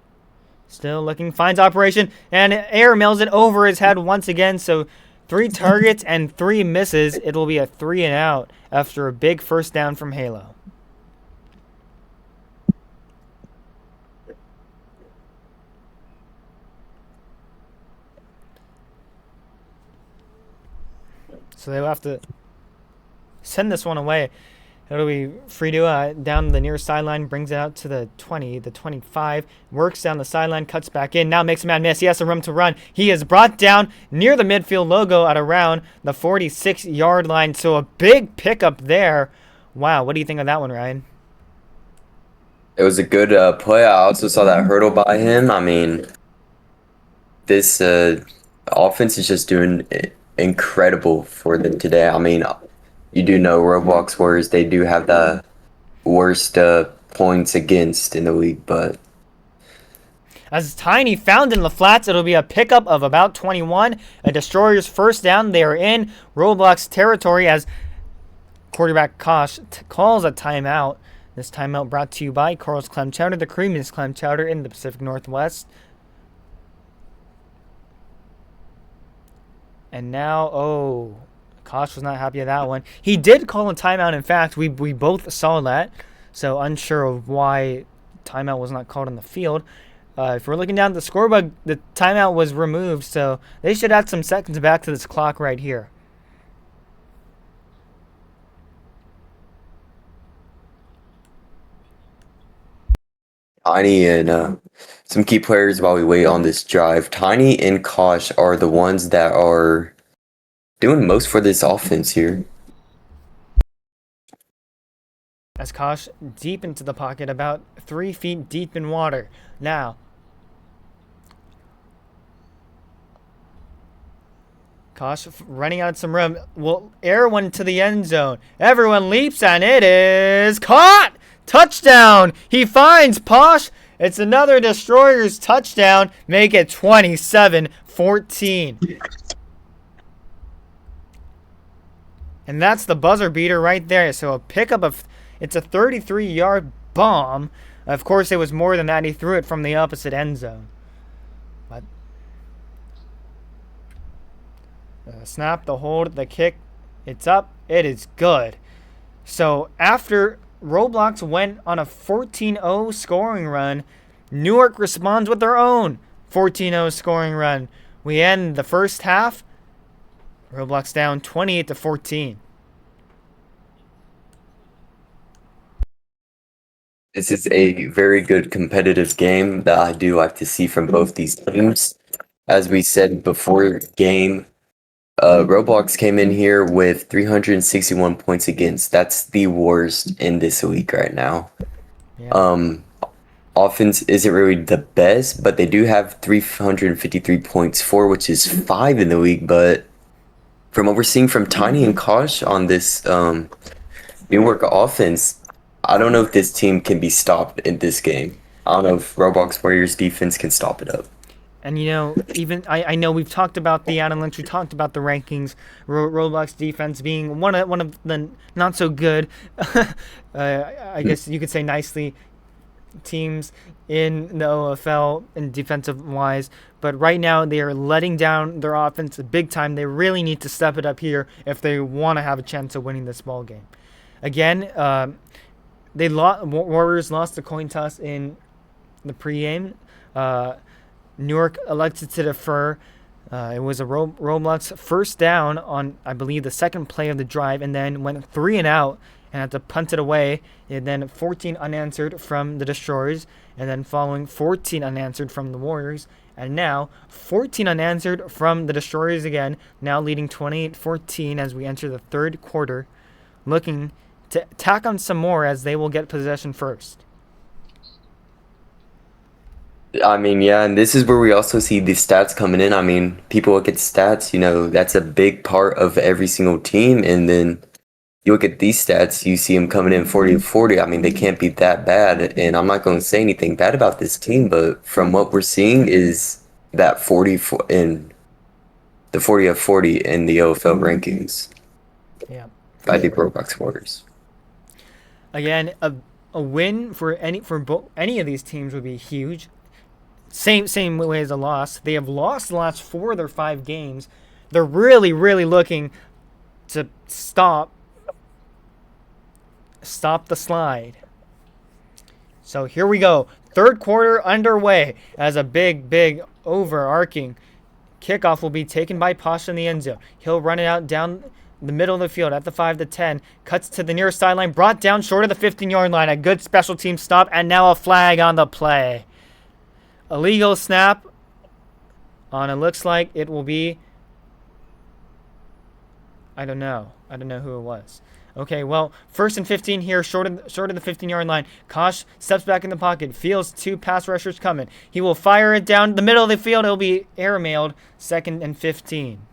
Still looking, finds Operation, and air mails it over his head once again. So 3 targets and 3 misses. It will be a 3 and out after a big first down from Halo. So they'll have to send this one away. It'll be Free down the near sideline, brings it out to the 20, the 25, works down the sideline, cuts back in, now makes a man miss. He has some room to run. He is brought down near the midfield logo at around the 46-yard line. So a big pickup there. Wow, what do you think of that one, Ryan? It was a good play. I also saw that hurdle by him. I mean, this offense is just doing incredible for them today. I mean, you do know Roblox Warriors, they do have the worst points against in the league, but as Tiny found in the flats, it'll be a pickup of about 21. A Destroyer's first down. They are in Roblox territory as quarterback Kosh calls a timeout. This timeout brought to you by Carl's Clam Chowder, the creamiest clam chowder in the Pacific Northwest. And now, Kosh was not happy with that one. He did call a timeout. In fact, we both saw that. So unsure of why timeout was not called on the field. If we're looking down at the scoreboard, the timeout was removed. So they should add some seconds back to this clock right here. Tiny and some key players while we wait on this drive. Tiny and Kosh are the ones that are doing most for this offense here. As Kosh deep into the pocket, about 3 feet deep in water. Now, Kosh running out some room. Will air one to the end zone. Everyone leaps and it is caught! Touchdown! He finds Posh. It's another Destroyers touchdown. Make it 27-14. And that's the buzzer beater right there. So a pickup of, it's a 33-yard bomb. Of course, it was more than that. He threw it from the opposite end zone. But the snap, the hold, the kick, it's up. It is good. So after Roblox went on a 14-0 scoring run, Newark responds with their own 14-0 scoring run. We end the first half. Roblox down 28-14. This is a very good competitive game that I do like to see from both these teams. As we said before game, Roblox came in here with 361 points against. That's the worst in this league right now. Yeah. Offense isn't really the best, but they do have 353 points for, which is 5 in the league. But from what we're seeing from Tiny and Kosh on this Newark offense, I don't know if this team can be stopped in this game. I don't know if Roblox Warriors defense can stop it up. And, you know, even I know we've talked about the analytics, we talked about the rankings, Roblox defense being one of the not so good, I guess you could say nicely, teams in the OFL and defensive wise. But right now they are letting down their offense big time. They really need to step it up here if they want to have a chance of winning this ball game. Again, Warriors lost the coin toss in the pregame. Newark elected to defer. It was a Roblox first down on, I believe, the second play of the drive, and then went 3 and out and had to punt it away. And then 14 unanswered from the Destroyers, and then following 14 unanswered from the Warriors, and now 14 unanswered from the Destroyers again, now leading 28-14 as we enter the third quarter, looking to tack on some more as they will get possession first. I mean, yeah, and this is where we also see the stats coming in. I mean, people look at stats, that's a big part of every single team. And then you look at these stats, you see them coming in 40-40. I mean, they can't be that bad. And I'm not going to say anything bad about this team, but from what we're seeing is that 40 in the 40 of 40 in the OFL rankings. Yeah. By the Roblox Warriors. Again, a win for any of these teams would be huge. Same way as a loss. They have lost the last 4 of their 5 games. They're really, really looking to stop the slide. So here we go. Third quarter underway as a big overarching kickoff will be taken by Pasha in the end zone. He'll run it out down the middle of the field at the 5 to 10. Cuts to the near sideline, brought down short of the 15-yard line. A good special team stop, and now a flag on the play. Illegal snap on, it looks like it will be, I don't know who it was. Okay, well, 1st and 15 here, short of the 15-yard line. Kosh steps back in the pocket, feels 2 pass rushers coming. He will fire it down the middle of the field. It'll be airmailed, 2nd and 15.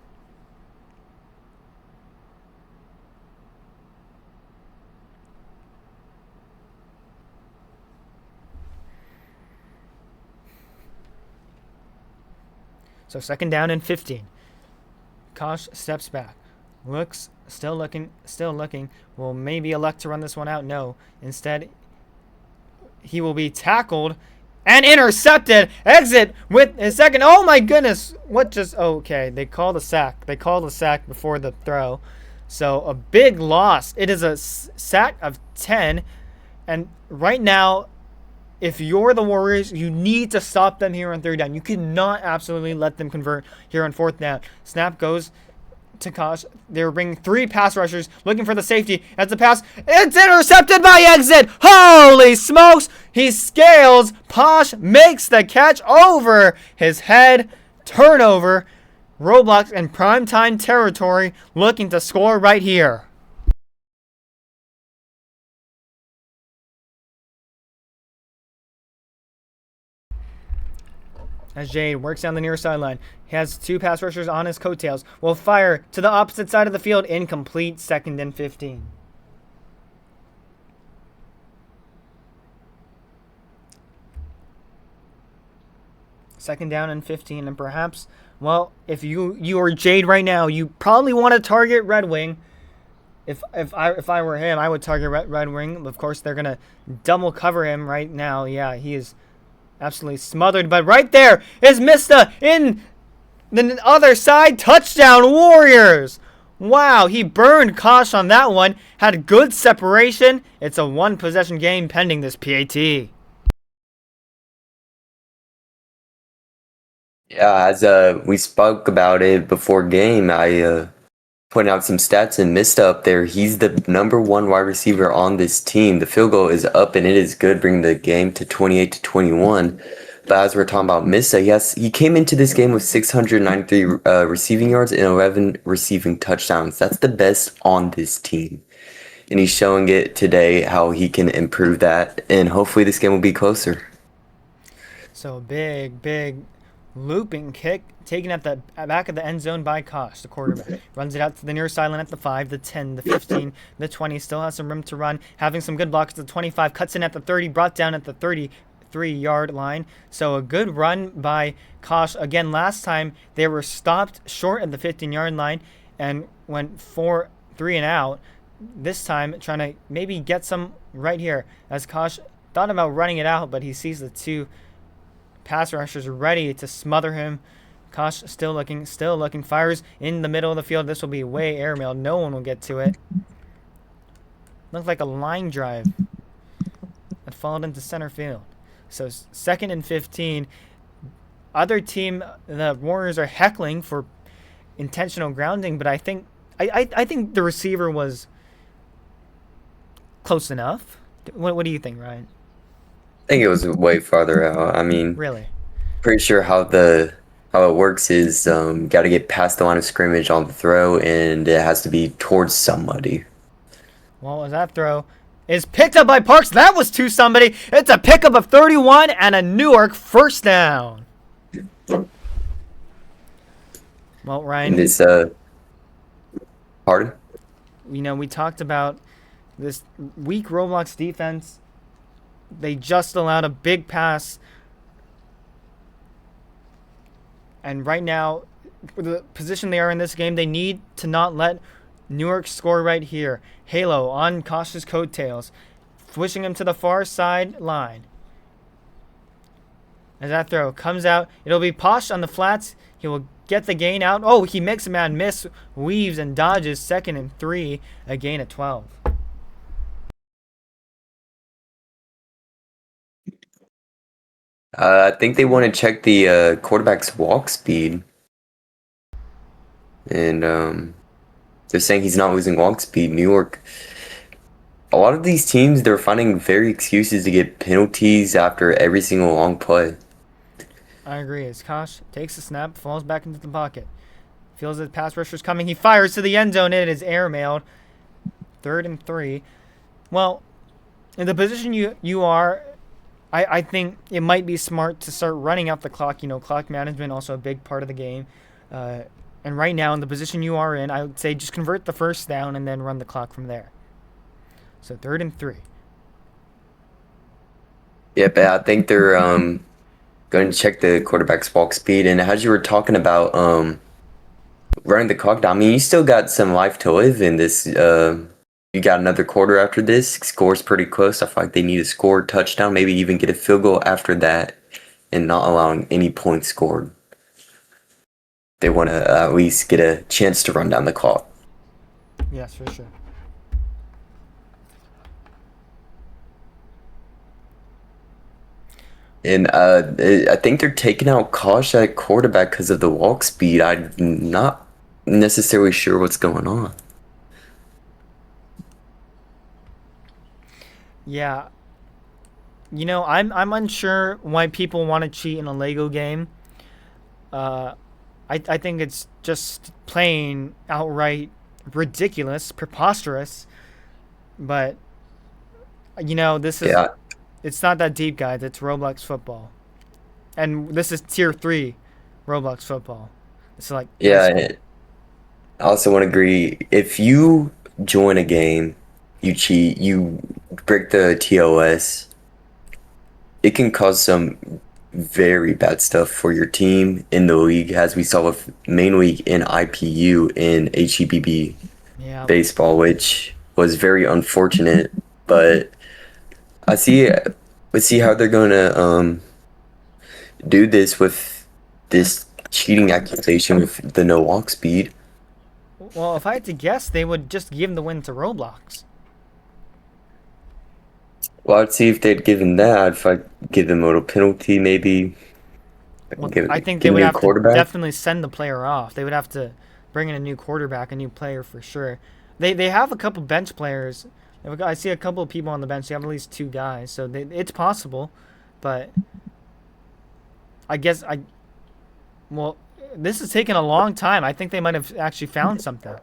So 2nd down and 15. Kosh steps back. Looks, still looking. Will maybe elect to run this one out? No. Instead, he will be tackled and intercepted. Exit with his second. Oh my goodness. What just, okay. They called a sack. Before the throw. So a big loss. It is a sack of 10. And right now, if you're the Warriors, you need to stop them here on 3rd down. You cannot absolutely let them convert here on 4th down. Snap goes to Kosh. They're bringing 3 pass rushers, looking for the safety. As the pass, it's intercepted by Exit. Holy smokes! He scales. Posh makes the catch over his head. Turnover. Roblox in primetime territory, looking to score right here. As Jade works down the near sideline, he has 2 pass rushers on his coattails. Will fire to the opposite side of the field. Incomplete. 2nd and 15. Second down and 15. And perhaps, well, if you are Jade right now, you probably want to target Red Wing. If I were him, I would target Red Wing. Of course, they're going to double cover him right now. Yeah, he is absolutely smothered, but right there is Mista in the other side. Touchdown, Warriors! Wow, he burned Kosh on that one. Had good separation. It's a 1-possession game pending this PAT. Yeah, as we spoke about it before game, I pointed out some stats and Mista up there. He's the #1 wide receiver on this team. The field goal is up and it is good, bringing the game to 28-21. But as we're talking about Mista, he came into this game with 693 receiving yards and 11 receiving touchdowns. That's the best on this team. And he's showing it today how he can improve that. And hopefully this game will be closer. So big looping kick taken at the back of the end zone by Kosh, the quarterback. Runs it out to the near sideline at the 5, the 10, the 15, the 20. Still has some room to run. Having some good blocks at the 25. Cuts in at the 30. Brought down at the 33-yard line. So a good run by Kosh. Again, last time they were stopped short at the 15-yard line and went 3 and out. This time trying to maybe get some right here. As Kosh thought about running it out, but he sees the 2 pass rushers ready to smother him. Kosh still looking, fires in the middle of the field. This will be way airmailed. No one will get to it. Looked like a line drive that followed into center field. So 2nd and 15. Other team, the Warriors are heckling for intentional grounding, but I think the receiver was close enough. What do you think, Ryan? I think it was way farther out. I mean, Really? pretty sure how it works is got to get past the line of scrimmage on the throw, and it has to be towards somebody. Well, as that throw is picked up by Parks. That was to somebody. It's a pickup of 31 and a Newark first down. Well, Ryan, And this pardon? we talked about this weak Roblox defense. They just allowed a big pass. And right now, for the position they are in this game, they need to not let Newark score right here. Halo on cautious coattails, pushing him to the far side line. As that throw comes out, it'll be Posh on the flats. He will get the gain out. Oh, he makes a man miss, weaves and dodges. 2nd and 3, a gain at 12. I think they want to check the quarterback's walk speed, and they're saying he's not losing walk speed. New York. A lot of these teams, they're finding very excuses to get penalties after every single long play. I agree. As Kosh takes the snap, falls back into the pocket. Feels that pass rusher's coming. He fires to the end zone. It is airmailed. 3rd and 3. Well, in the position you are, I think it might be smart to start running out the clock. Clock management also a big part of the game. And right now, in the position you are in, I would say just convert the first down and then run the clock from there. So 3rd and 3. Yeah, but I think they're going to check the quarterback's walk speed. And as you were talking about running the clock down, I mean, you still got some life to live in this. You got another quarter after this. Score's pretty close. I feel like they need to score a touchdown, maybe even get a field goal after that, and not allowing any points scored. They want to at least get a chance to run down the clock. Yes, for sure. And I think they're taking out Kosh at quarterback because of the walk speed. I'm not necessarily sure what's going on. Yeah. I'm unsure why people want to cheat in a Lego game. I think it's just plain outright ridiculous, preposterous. But this is Yeah, it's not that deep, guys. It's Roblox football, and this is tier 3 Roblox football. It's like yeah. And I also want to agree. If you join a game, you cheat, you break the TOS, it can cause some very bad stuff for your team in the league, as we saw with main league in IPU in HEBB yeah. baseball, which was very unfortunate. But let's see how they're gonna do this with this cheating accusation with the no walk speed. Well, if I had to guess, they would just give the win to Roblox. Well, I'd see if they'd given that. If I give them a little penalty, maybe. Well, Give, I think give they would a new have to quarterback. definitely send the player off. They would have to bring in a new quarterback, a new player for sure. They have a couple bench players. I see a couple of people on the bench. They have at least 2 guys, so it's possible. But I guess well, this has taken a long time. I think they might have actually found something.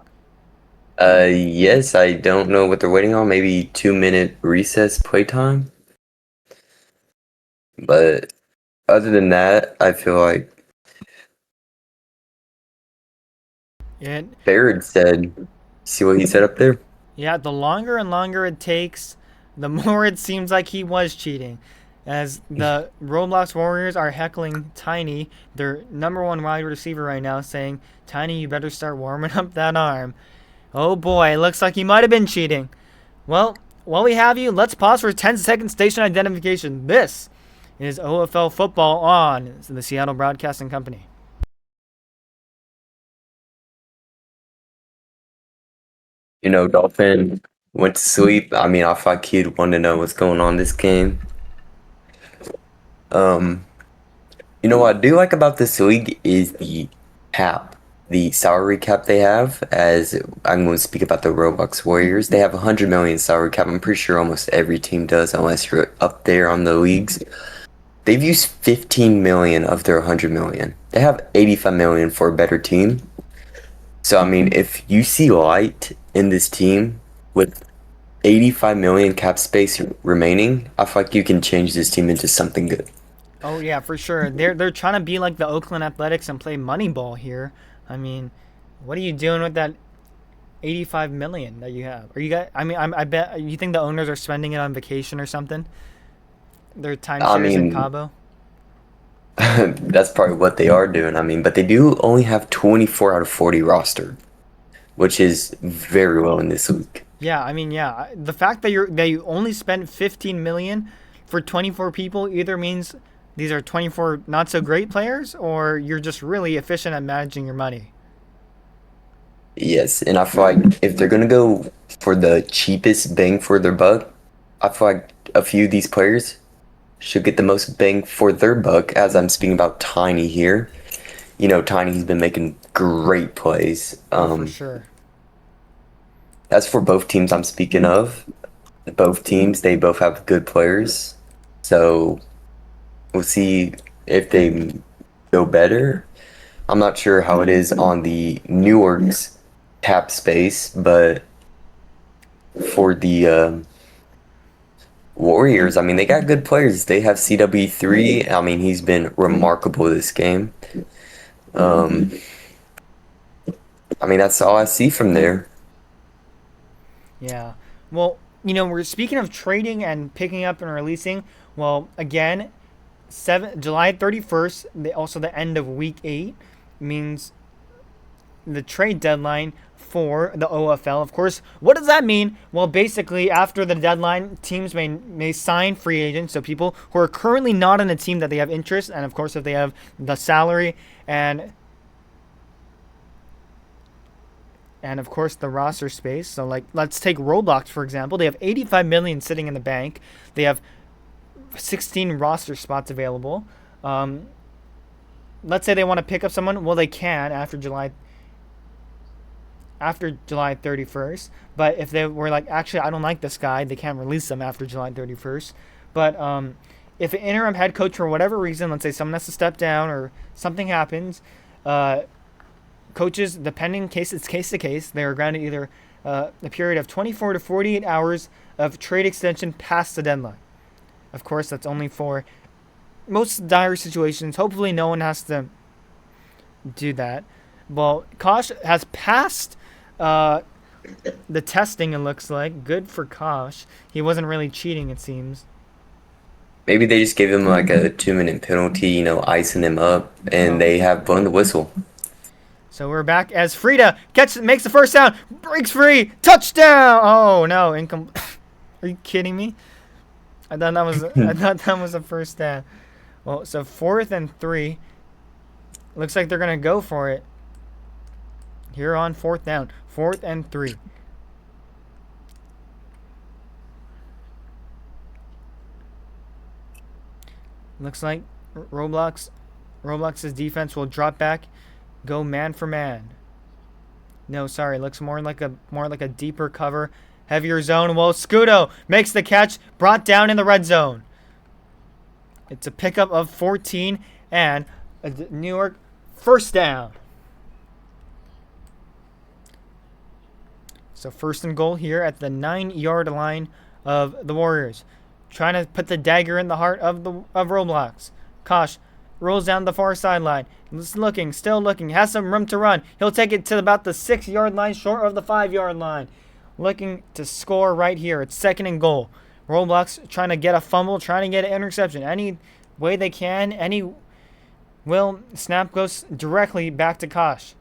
Yes, I don't know what they're waiting on. Maybe 2-minute recess playtime. But other than that, I feel like And Barrett said, see what he said up there? yeah, the longer and longer it takes, the more it seems like he was cheating. As the Roblox Warriors are heckling Tiny, their #1 wide receiver right now, saying, "Tiny, you better start warming up that arm." Oh boy, looks like he might have been cheating. Well, while we have you, let's pause for 10-second station identification. This is OFL Football on the Seattle Broadcasting Company. Dolphin, Went to sleep. I mean, I thought he'd want to know what's going on this game. Um, you know what I do like about this league is the salary cap they have. As I'm going to speak about the Roblox Warriors, they have 100 million salary cap. I'm pretty sure almost every team does, unless you're up there on the leagues. They've used 15 million of their 100 million. They have 85 million for a better team. So I mean, if you see light in this team with 85 million cap space remaining, I feel like you can change this team into something good. Oh yeah, for sure. They're trying to be like the Oakland Athletics and play Moneyball here. I mean, what are you doing with that 85 million that you have? Are you guys? I mean, I bet you think the owners are spending it on vacation or something. Their I timeshares in mean, Cabo. that's probably what they are doing. I mean, but they do only have 24 out of 40 roster, which is very low in this league. Yeah, I mean, yeah. The fact that you only spent 15 million for 24 people either means these are 24 not so great players, or you're just really efficient at managing your money. Yes, and I feel like if they're gonna go for the cheapest bang for their buck, I feel like a few of these players should get the most bang for their buck. As I'm speaking about Tiny here, you know, Tiny's been making great plays. Oh, for sure. As for both teams I'm speaking of, both teams they both have good players, so we'll see if they go better. I'm not sure how it is on the Newark's tap space, but for the Warriors, I mean, they got good players. They have CW3. I mean, he's been remarkable this game. Um, I mean, that's all I see from there. Yeah. Well, you know, we're speaking of trading and picking up and releasing. Well, again, July 31st, also the end of week 8 means the trade deadline for the OFL. Of course, what does that mean? Well, basically, after the deadline, teams may sign free agents, so people who are currently not in a team that they have interest, and of course, if they have the salary and of course the roster space. So like, let's take Roblox for example. They have 85 million sitting in the bank. They have 16 roster spots available. Let's say they want to pick up someone. Well, they can after July 31st. But if they were like, actually, I don't like this guy, they can't release them after July 31st. But if an interim head coach, for whatever reason, let's say someone has to step down or something happens, coaches, depending case to case, they are granted either a period of 24 to 48 hours of trade extension past the deadline. Of course, that's only for most dire situations. Hopefully, no one has to do that. Well, Kosh has passed the testing, it looks like. Good for Kosh. He wasn't really cheating, it seems. Maybe they just gave him like a 2-minute penalty, you know, icing him up, and they have blown the whistle. So we're back as Frida makes the first down, breaks free, touchdown! Oh no, Are you kidding me? I thought that was a first down. Well, so 4th and 3. Looks like they're gonna go for it. Here on 4th down, 4th and 3. Looks like Roblox's defense will drop back, go man for man. No, sorry, looks more like a deeper cover, heavier zone. Well, Scudo makes the catch, brought down in the red zone. It's a pickup of 14 and a New York first down. So 1st and goal here at the 9-yard line of the Warriors. Trying to put the dagger in the heart of Roblox. Kosh rolls down the far sideline. Still looking. Has some room to run. He'll take it to about the 6-yard line, short of the 5-yard line. Looking to score right here. It's 2nd and goal. Roblox trying to get a fumble, trying to get an interception. Any way they can. Snap goes directly back to Kosh.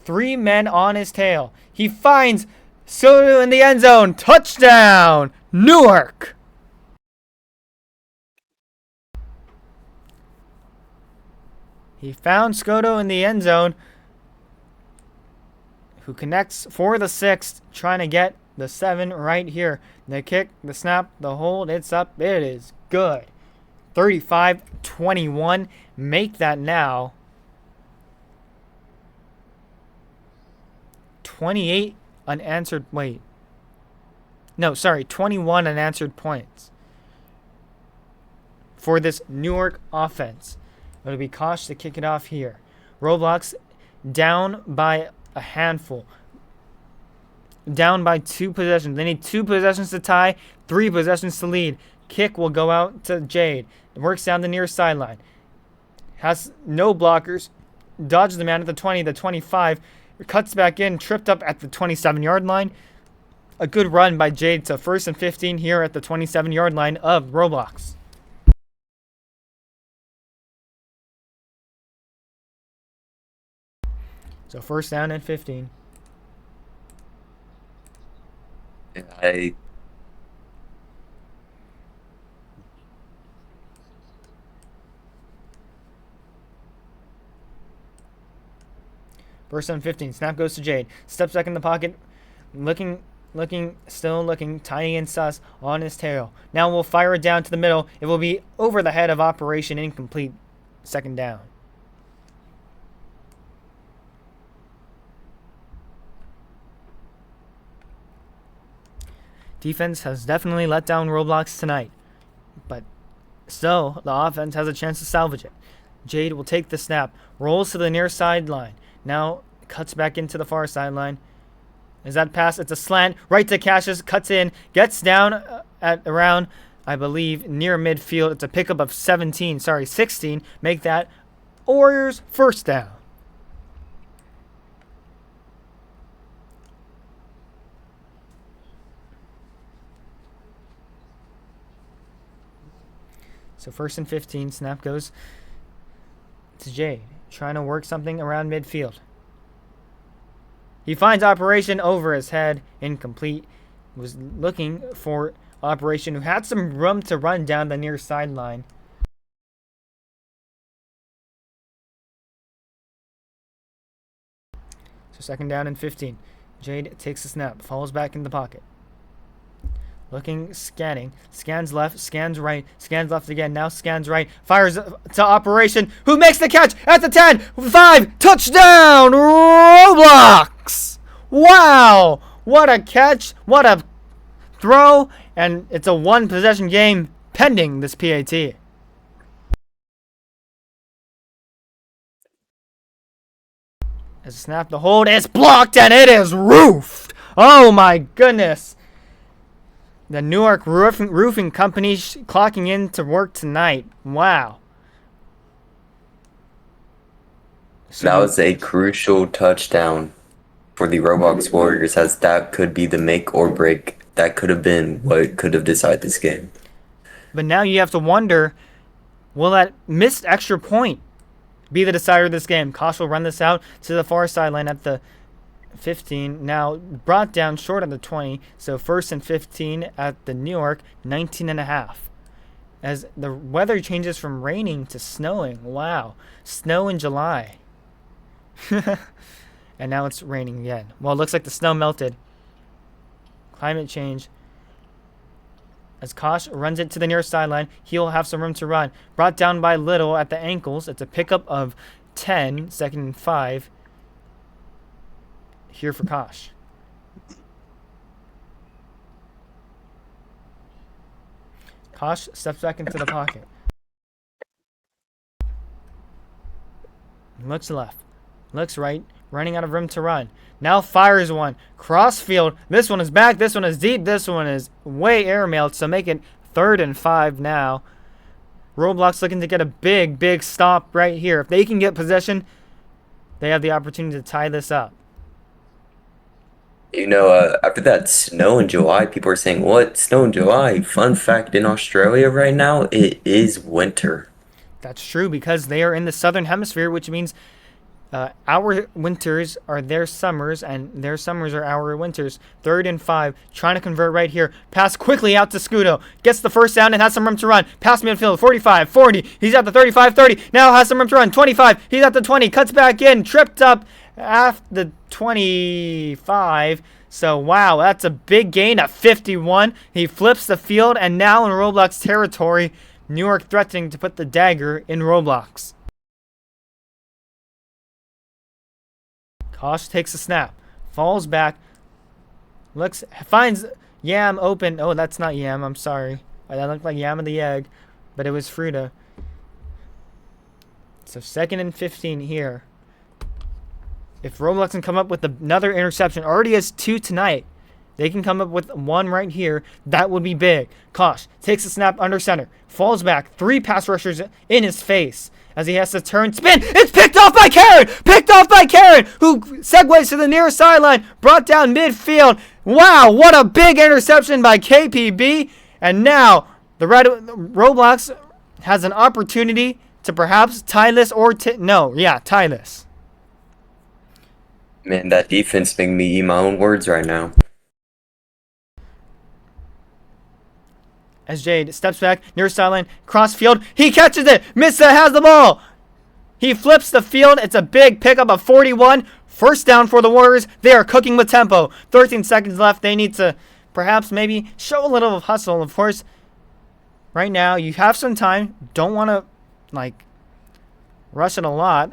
3 men on his tail. He finds Soto in the end zone. Touchdown, Newark. He found Scoto in the end zone, who connects for the 6th, trying to get the 7 right here. The kick, the snap, the hold, it's up. It is good. 35-21. Make that now 28 unanswered. Wait. No, sorry. 21 unanswered points for this Newark offense. It'll be Kosh to kick it off here. Roblox down by a handful. Down by 2 possessions. They need 2 possessions to tie, 3 possessions to lead. Kick will go out to Jade. Works down the near sideline. Has no blockers. Dodges the man at the 20, the 25. Cuts back in, tripped up at the 27-yard line. A good run by Jade to 1st and 15 here at the 27-yard line of Roblox. So 1st down and 15. I First and 15. Snap goes to Jade. Steps back in the pocket. Still looking. Tiny and sus on his tail. Now we'll fire it down to the middle. It will be over the head of Operation Incomplete. 2nd down. Defense has definitely let down Roblox tonight. But still, the offense has a chance to salvage it. Jade will take the snap. Rolls to the near sideline. Now cuts back into the far sideline. Is that pass? It's a slant. Right to Cassius. Cuts in. Gets down at around, I believe, near midfield. It's a pickup of 16. Make that Warriors 1st down. So 1st and 15. Snap goes to Jade. Trying to work something around midfield. He finds Operation over his head. Incomplete. Was looking for Operation, who had some room to run down the near sideline. So 2nd down and 15. Jade takes the snap. Falls back in the pocket. Looking, scanning. Scans left, scans right. Scans left again. Now scans right. Fires to Operation, who makes the catch at the 10. 5. Touchdown, Roblox! Wow! What a catch. What a throw. And it's a 1-possession game pending this PAT. As a snap, the hold is blocked, and it is roofed. Oh my goodness. The Newark Roofing Company clocking in to work tonight. Wow. That was a crucial touchdown for the Roblox Warriors, as that could be the make or break. That could have been what could have decided this game. But now you have to wonder, will that missed extra point be the decider of this game? Kosh will run this out to the far sideline at the 15. Now brought down short of the 20. So 1st and 15 at the Newark, 19.5. As the weather changes from raining to snowing. Wow. Snow in July. And now it's raining again. Well, it looks like the snow melted. Climate change. As Kosh runs it to the near sideline, he'll have some room to run. Brought down by Little at the ankles. It's a pickup of 10, 2nd and 5. Here for Kosh. Kosh steps back into the pocket. Looks left. Looks right. Running out of room to run. Now fires one. Crossfield. This one is back. This one is deep. This one is way airmailed. So make it 3rd and 5 now. Roblox looking to get a big stop right here. If they can get possession, they have the opportunity to tie this up. You know, after that snow in July, people are saying, what? Snow in July? Fun fact, in Australia right now, it is winter. That's true, because they are in the southern hemisphere, which means our winters are their summers, and their summers are our winters. 3rd and 5, trying to convert right here. Pass quickly out to Scudo. Gets the 1st down and has some room to run. Pass midfield, 45, 40. He's at the 35, 30. Now has some room to run. 25. He's at the 20. Cuts back in. Tripped up after the 25. So, wow, that's a big gain at 51. He flips the field, and now in Roblox territory, New York threatening to put the dagger in Roblox. Kosh takes a snap, falls back, looks, finds Yam open. Oh, that's not Yam, I'm sorry. That looked like Yam of the egg, but it was Fruta. So 2nd and 15 here. If Roblox can come up with another interception, already has 2 tonight. They can come up with 1 right here. That would be big. Kosh takes a snap under center, falls back, 3 pass rushers in his face as he has to turn, spin. It's picked off by Karen! Picked off by Karen, who segues to the near sideline, brought down midfield. Wow, what a big interception by KPB. And now the Roblox has an opportunity to perhaps tie this or tie this. Man, that defense making me eat my own words right now. As Jade steps back, near sideline, cross field, he catches it, Missa has the ball. He flips the field, it's a big pickup of 41. First down for the Warriors, they are cooking with tempo. 13 seconds left, they need to perhaps maybe show a little of hustle. Of course, right now, you have some time, don't want to, rush it a lot.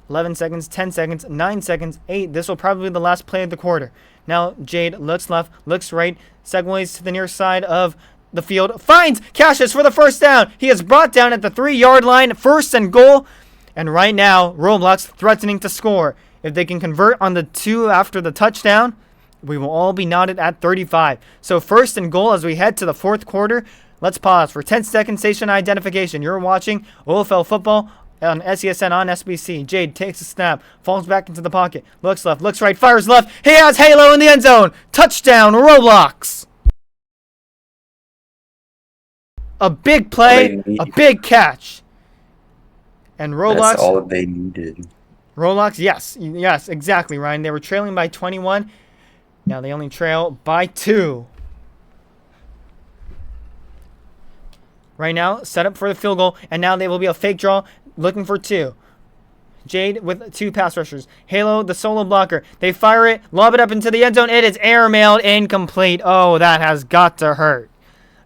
11 seconds, 10 seconds, 9 seconds, 8. This will probably be the last play of the quarter. Now, Jade looks left, looks right, segues to the near side of the field, finds Cassius for the first down. He is brought down at the 3-yard line, 1st and goal. And right now, Roblox threatening to score. If they can convert on the 2 after the touchdown, we will all be knotted at 35. So 1st and goal as we head to the 4th quarter. Let's pause for 10-second station identification. You're watching OFL football on SESN on SBC. Jade takes a snap, falls back into the pocket, looks left, looks right, fires left. He has Halo in the end zone. Touchdown, Roblox. A big play, a big catch. And Roblox. That's all they needed. Roblox, yes, exactly, Ryan. They were trailing by 21. Now they only trail by 2. Right now, set up for the field goal, and now they will be a fake draw, looking for 2. Jade with 2 pass rushers. Halo, the solo blocker. They fire it, lob it up into the end zone. It is airmailed, incomplete. Oh, that has got to hurt.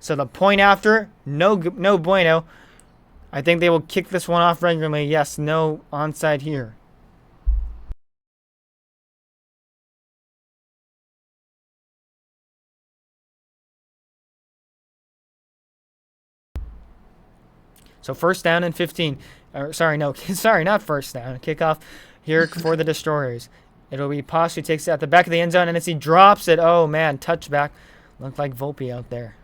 So the point after, no bueno. I think they will kick this one off regularly. Yes, no onside here. So 1st down and 15. Sorry, not 1st down. Kickoff here for the Destroyers. It'll be Posh who takes it at the back of the end zone, and as he drops it, oh man, touchback. Looked like Volpe out there.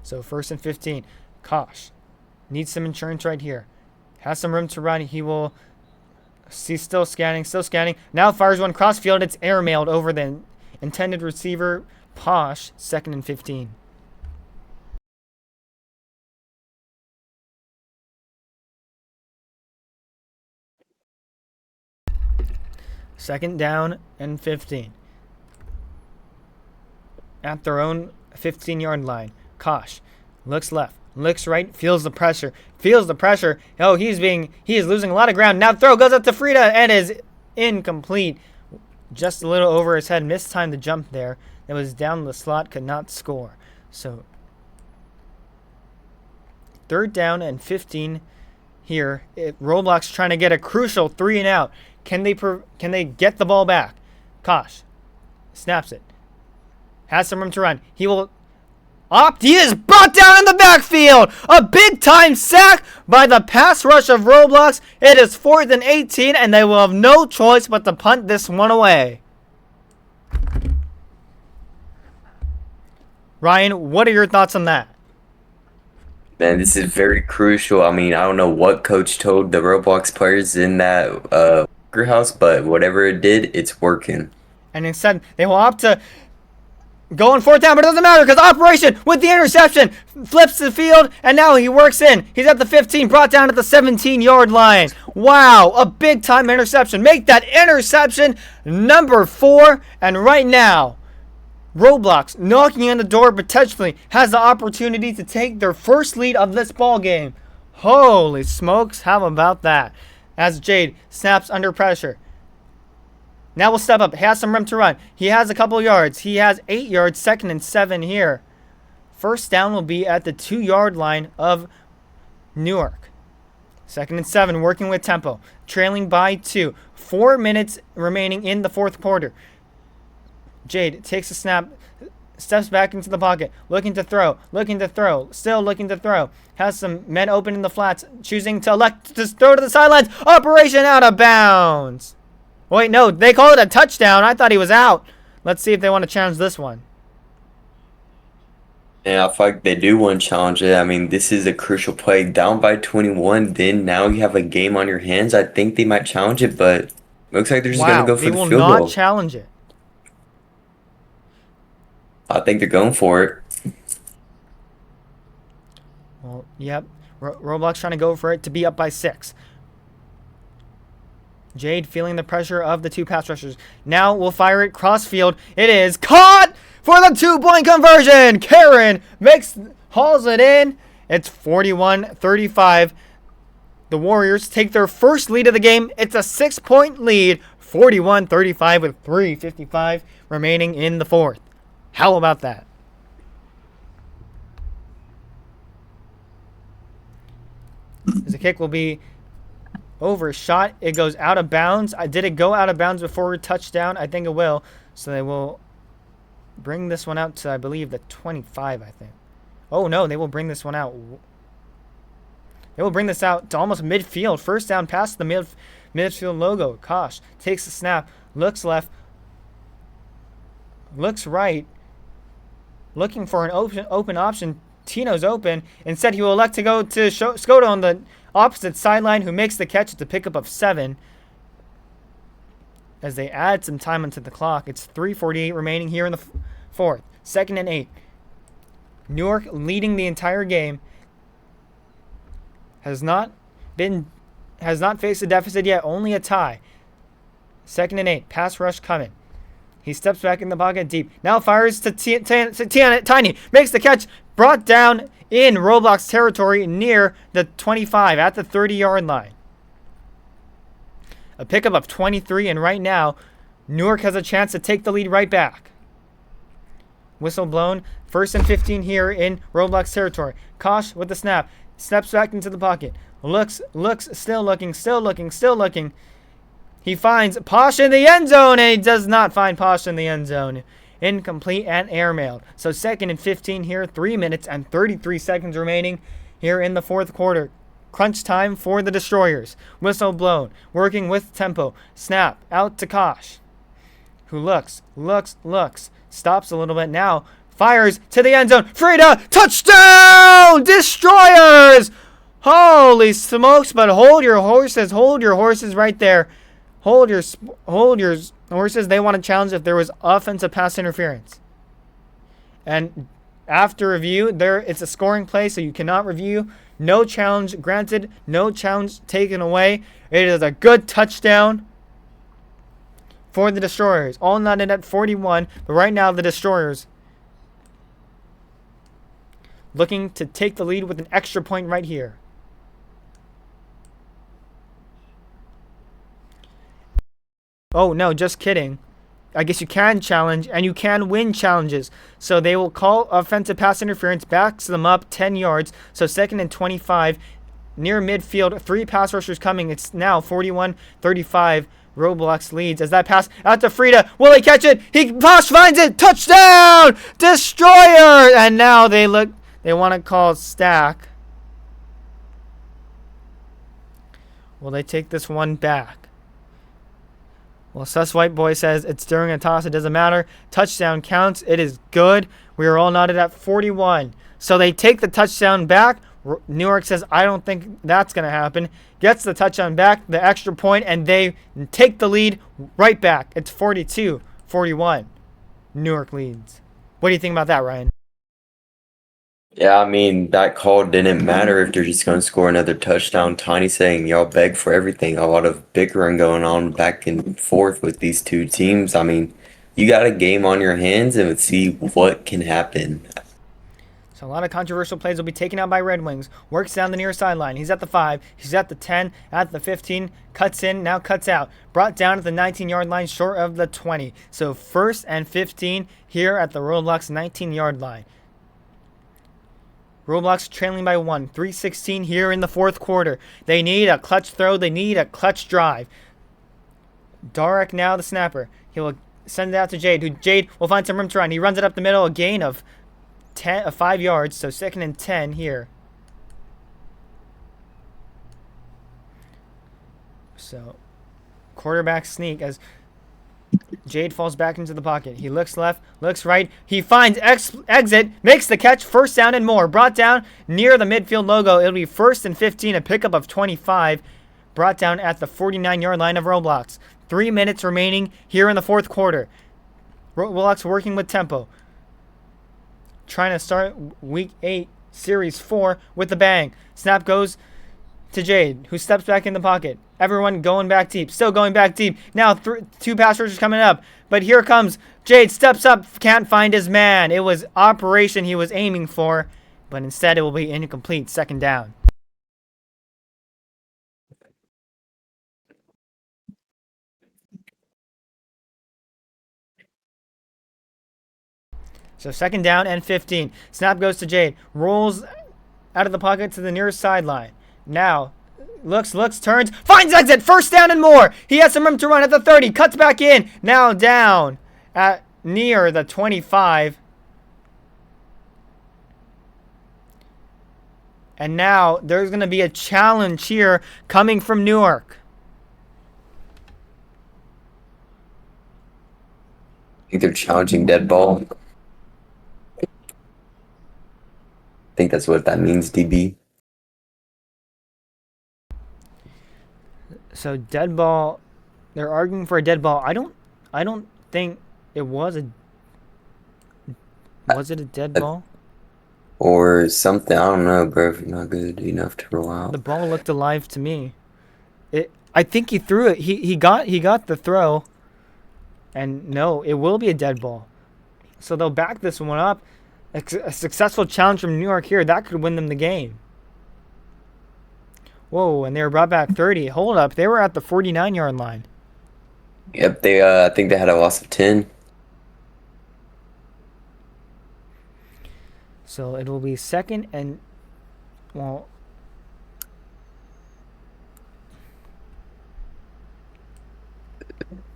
So 1st and 15. Kosh needs some insurance right here. Has some room to run. He will see, still scanning. Now fires one cross field. It's airmailed over the intended receiver, Posh. 2nd and 15. Second down and 15. At their own 15-yard line. Kosh looks left, looks right, feels the pressure. Oh, he is losing a lot of ground. Now throw goes up to Frida and is incomplete. Just a little over his head. Missed time to jump there. It was down the slot, could not score. So 3rd down and 15 here. Roblox trying to get a crucial 3 and out. Can they get the ball back? Kosh snaps it. Has some room to run. He will opt. He is brought down in the backfield. A big time sack by the pass rush of Roblox. It is 4th and 18, and they will have no choice but to punt this one away. Ryan, what are your thoughts on that? Man, this is very crucial. I mean, I don't know what coach told the Roblox players in that house, but whatever it did, it's working. And instead, they will opt to go on 4th down, but it doesn't matter because Operation with the interception flips the field, and now he works in. He's at the 15, brought down at the 17-yard line. Wow, a big-time interception. Make that interception number 4, and right now, Roblox knocking on the door potentially has the opportunity to take their first lead of this ball game. Holy smokes, how about that? As Jade snaps under pressure. Now we'll step up. He has some room to run. He has a couple yards. He has 8 yards, 2nd and 7 here. First down will be at the 2-yard line of Newark. 2nd and 7, working with tempo. Trailing by 2. 4 minutes remaining in the 4th quarter. Jade takes a snap, steps back into the pocket, looking to throw, still looking to throw. Has some men open in the flats, choosing to elect to throw to the sidelines. Operation out of bounds. Wait, no, they call it a touchdown. I thought he was out. Let's see if they want to challenge this one. Yeah, I feel like they do want to challenge it. I mean, this is a crucial play. Down by 21, then now you have a game on your hands. I think they might challenge it, but looks like they're just going to go for the field They will not goal. challenge it. I think they're going for it. Well, yep. Roblox trying to go for it to be up by 6. Jade feeling the pressure of the 2 pass rushers. Now we'll fire it cross field. It is caught for the 2-point conversion. Karen hauls it in. It's 41-35. The Warriors take their first lead of the game. It's a 6-point lead. 41-35 with 3:55 remaining in the 4th. How about that? As the kick will be overshot. It goes out of bounds. Did it go out of bounds before touchdown? I think it will. So they will bring this one out to, I believe, the 25, I think. Oh, no, they will bring this one out. They will bring this out to almost midfield. First down past the midfield logo. Kosh takes the snap, looks left, looks right, looking for an open option. Tino's open. Instead, he will elect to go to Skoda on the opposite sideline, who makes the catch. It's a pickup of 7. As they add some time onto the clock. It's 3:48 remaining here in the 4th. 2nd and 8. Newark leading the entire game. Has not faced a deficit yet. Only a tie. 2nd and 8. Pass rush coming. He steps back in the pocket deep. Now fires to Tiny. Makes the catch. Brought down in Roblox territory near the 25 at the 30-yard line. A pickup of 23, and right now, Newark has a chance to take the lead right back. Whistle blown. 1st and 15 here in Roblox territory. Kosh with the snap. Steps back into the pocket. Looks, still looking. He finds Posh in the end zone, and he does not find Posh in the end zone. Incomplete and airmailed. So 2nd and 15 here. 3 minutes and 33 seconds remaining here in the 4th quarter. Crunch time for the Destroyers. Whistle blown. Working with tempo. Snap out to Kosh, who looks. Stops a little bit now. Fires to the end zone. Frida, touchdown! Destroyers! Holy smokes, but hold your horses right there. Hold your horses. They want to challenge if there was offensive pass interference. And after review, it's a scoring play, so you cannot review. No challenge granted. No challenge taken away. It is a good touchdown for the Destroyers. All knotted at 41, but right now the Destroyers looking to take the lead with an extra point right here. Oh, no, just kidding. I guess you can challenge, and you can win challenges. So they will call offensive pass interference, backs them up 10 yards. So 2nd and 25, near midfield, 3 pass rushers coming. It's now 41-35. Roblox leads as that pass out to Frida. Will he catch it? Posh finds it. Touchdown! Destroyer! And now they want to call stack. Will they take this one back? Well, Sus White Boy says it's during a toss. It doesn't matter. Touchdown counts. It is good. We are all knotted at 41. So they take the touchdown back. Newark says, I don't think that's going to happen. Gets the touchdown back, the extra point, and they take the lead right back. It's 42-41. Newark leads. What do you think about that, Ryan? Yeah, I mean, that call didn't matter if they're just going to score another touchdown. Tiny saying, y'all beg for everything. A lot of bickering going on back and forth with these two teams. I mean, you got a game on your hands and let's see what can happen. So a lot of controversial plays will be taken out by Red Wings. Works down the near sideline. He's at the 5. He's at the 10. At the 15. Cuts in. Now cuts out. Brought down at the 19-yard line, short of the 20. So 1st and 15 here at the Roblox 19-yard line. Roblox trailing by 1. 3:16 here in the 4th quarter. They need a clutch throw. They need a clutch drive. Darek now the snapper. He will send it out to Jade, who Jade will find some room to run. He runs it up the middle, a gain of 5 yards, so 2nd and 10 here. So quarterback sneak as Jade falls back into the pocket. He looks left, looks right. He finds exit, makes the catch, 1st down and more. Brought down near the midfield logo. It'll be 1st and 15, a pickup of 25. Brought down at the 49-yard line of Roblox. 3 minutes remaining here in the 4th quarter. Roblox working with tempo. Trying to start week 8, series 4 with a bang. Snap goes to Jade, who steps back in the pocket. Everyone going back deep, still going back deep. Now 2 pass rushers coming up, but here comes Jade, steps up, can't find his man. It was operation he was aiming for, but instead it will be incomplete, 2nd down. So 2nd down and 15. Snap goes to Jade. Rolls out of the pocket to the nearest sideline. Now, looks, turns, finds exit. 1st down and more. He has some room to run at the 30. Cuts back in. Now down at near the 25. And now there's going to be a challenge here coming from Newark. I think they're challenging dead ball. I think that's what that means, DB. So dead ball, they're arguing for a dead ball. I don't think it was a. Was it a dead ball? Or something. I don't know, bro. If you're not good enough to roll out. The ball looked alive to me. I think he threw it. He got the throw. And no, it will be a dead ball. So they'll back this one up. A successful challenge from New York here. That could win them the game. Whoa, and they were brought back 30. Hold up. They were at the 49-yard line. Yep, they. I think they had a loss of 10. So it will be 2nd and, well,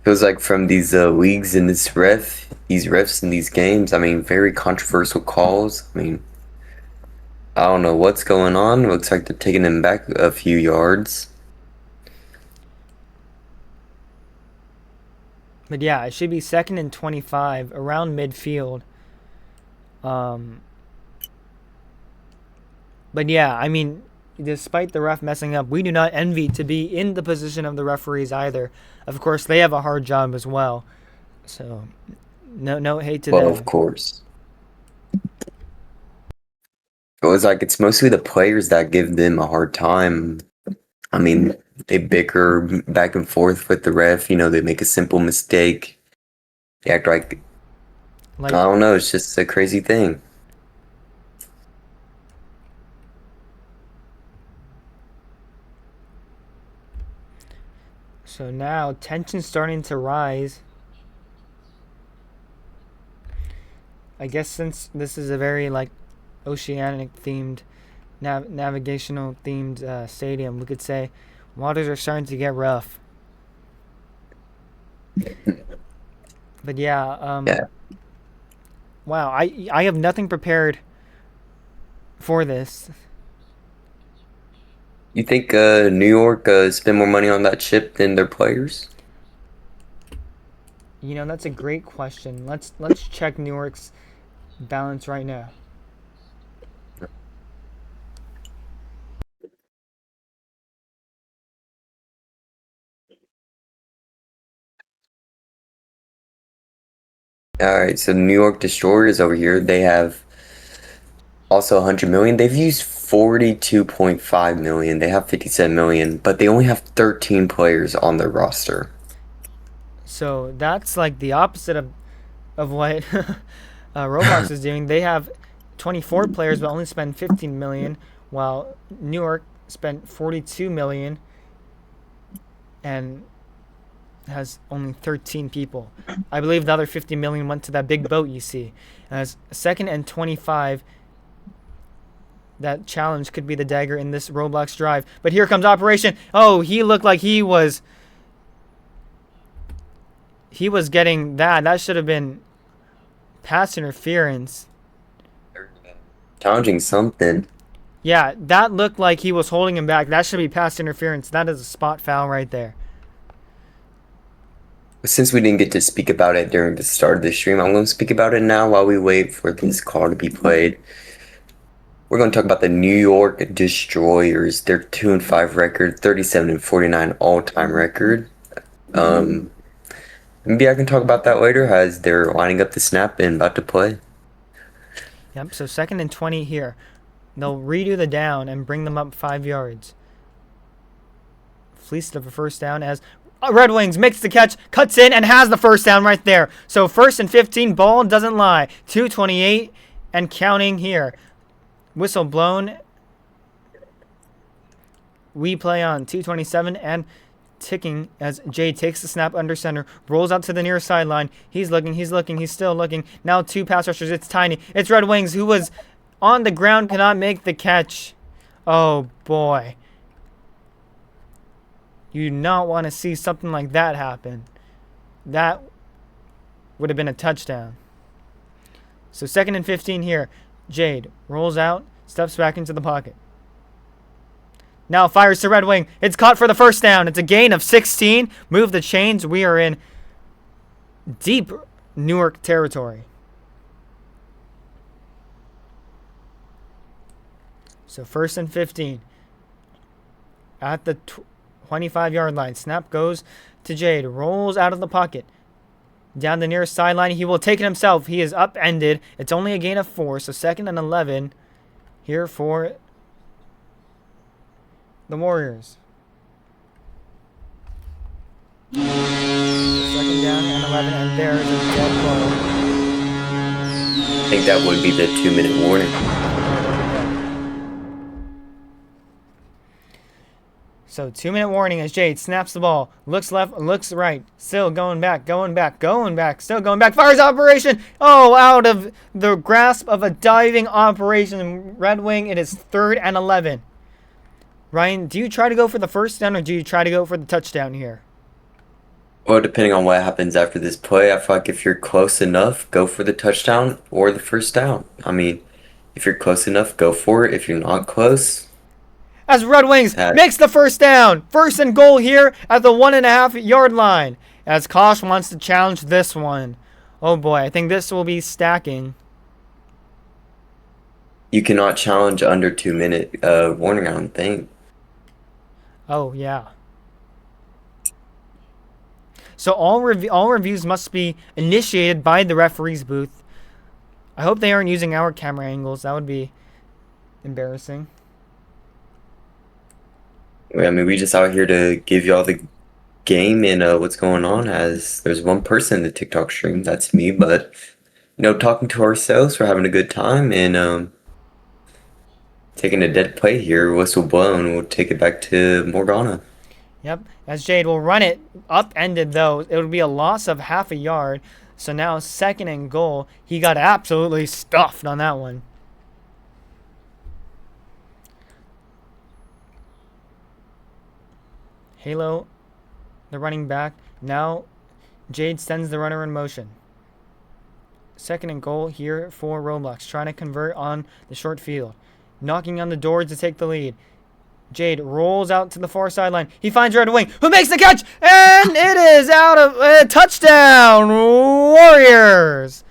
Feels like from these leagues and these refs in these games, I mean, very controversial calls. I mean, I don't know what's going on. Looks like they're taking them back a few yards. but yeah, it should be 2nd and 25 around midfield. But yeah, I mean, despite the ref messing up, we do not envy to be in the position of the referees either. Of course, they have a hard job as well. So, no hate to Well, them. of course. It was like it's mostly the players that give them a hard time. I mean, they bicker back and forth with the ref. You know, they make a simple mistake. They act like I don't know. It's just a crazy thing. So now tension's starting to rise. I guess since this is a very like oceanic themed, navigational themed stadium, we could say waters are starting to get rough. But yeah, Yeah. wow, I have nothing prepared for this. You think New York spend more money on that chip than their players? You know, that's a great question. Let's check Newark's balance right now. All right, so New York Destroyers over here, they have also 100 million. They've used 42.5 million. They have 57 million, but they only have 13 players on their roster. So that's like the opposite of of what Roblox is doing. They have 24 players, but only spend 15 million, while Newark spent 42 million and has only 13 people. I believe the other 50 million went to that big boat you see. As second and 25, that challenge could be the dagger in this Roblox drive. But here comes operation. Oh, he looked like he was getting that. That should have been pass interference. Challenging something. Yeah, that looked like he was holding him back. That should be pass interference. That is a spot foul right there. Since we didn't get to speak about it during the start of the stream, I'm going to speak about it now while we wait for this call to be played. We're going to talk about the New York Destroyers. Their 2-5 record, 37-49 all-time record. Maybe I can talk about that later as they're lining up the snap and about to play. Yep, so second and 20 here. They'll redo the down and bring them up 5 yards. Fleeced of a first down as Red Wings makes the catch, cuts in, and has the first down right there. So first and 15, ball doesn't lie. 2:28 and counting here. Whistle blown. We play on 2:27 and ticking as Jade takes the snap under center, rolls out to the near sideline. He's looking, he's still looking. Now 2 pass rushers. It's Tiny. It's Red Wings who was on the ground, cannot make the catch. Oh boy. You do not want to see something like that happen. That would have been a touchdown. So second and 15 here. Jade rolls out, steps back into the pocket. Now fires to Red Wing. It's caught for the first down. It's a gain of 16. Move the chains. We are in deep Newark territory. So first and 15. At the 25-yard line. Snap goes to Jade. Rolls out of the pocket. Down the nearest sideline. He will take it himself. He is upended. It's only a gain of 4. So second and 11 here for the Warriors. Second down and 11. And there's a dead ball. I think that would be the 2-minute warning. So 2-minute warning as Jade snaps the ball. Looks left, looks right. Still going back. Still going back. Fires operation. Oh, out of the grasp of a diving operation. Red Wing, it is 3rd and 11. Ryan, do you try to go for the first down or do you try to go for the touchdown here? Well, depending on what happens after this play, I feel like if you're close enough, go for the touchdown or the first down. I mean, if you're close enough, go for it. If you're not close... As Red Wings makes the first down. First and goal here at the 1.5-yard line. As Kosh wants to challenge this one. Oh boy, I think this will be stacking. You cannot challenge under 2-minute warning, I don't think. Oh, yeah. So all reviews must be initiated by the referee's booth. I hope they aren't using our camera angles. That would be embarrassing. I mean, we just out here to give y'all the game and what's going on, as there's one person in the TikTok stream, that's me, but, you know, talking to ourselves, we're having a good time, and taking a dead play here, whistle blown, we'll take it back to Morgana. Yep, as Jade will run it, upended though, it would be a loss of half a yard, so now second and goal, he got absolutely stuffed on that one. Halo, the running back. Now, Jade sends the runner in motion. Second and goal here for Roblox, trying to convert on the short field. Knocking on the door to take the lead. Jade rolls out to the far sideline. He finds Red Wing, who makes the catch, and it is out of touchdown, Warriors.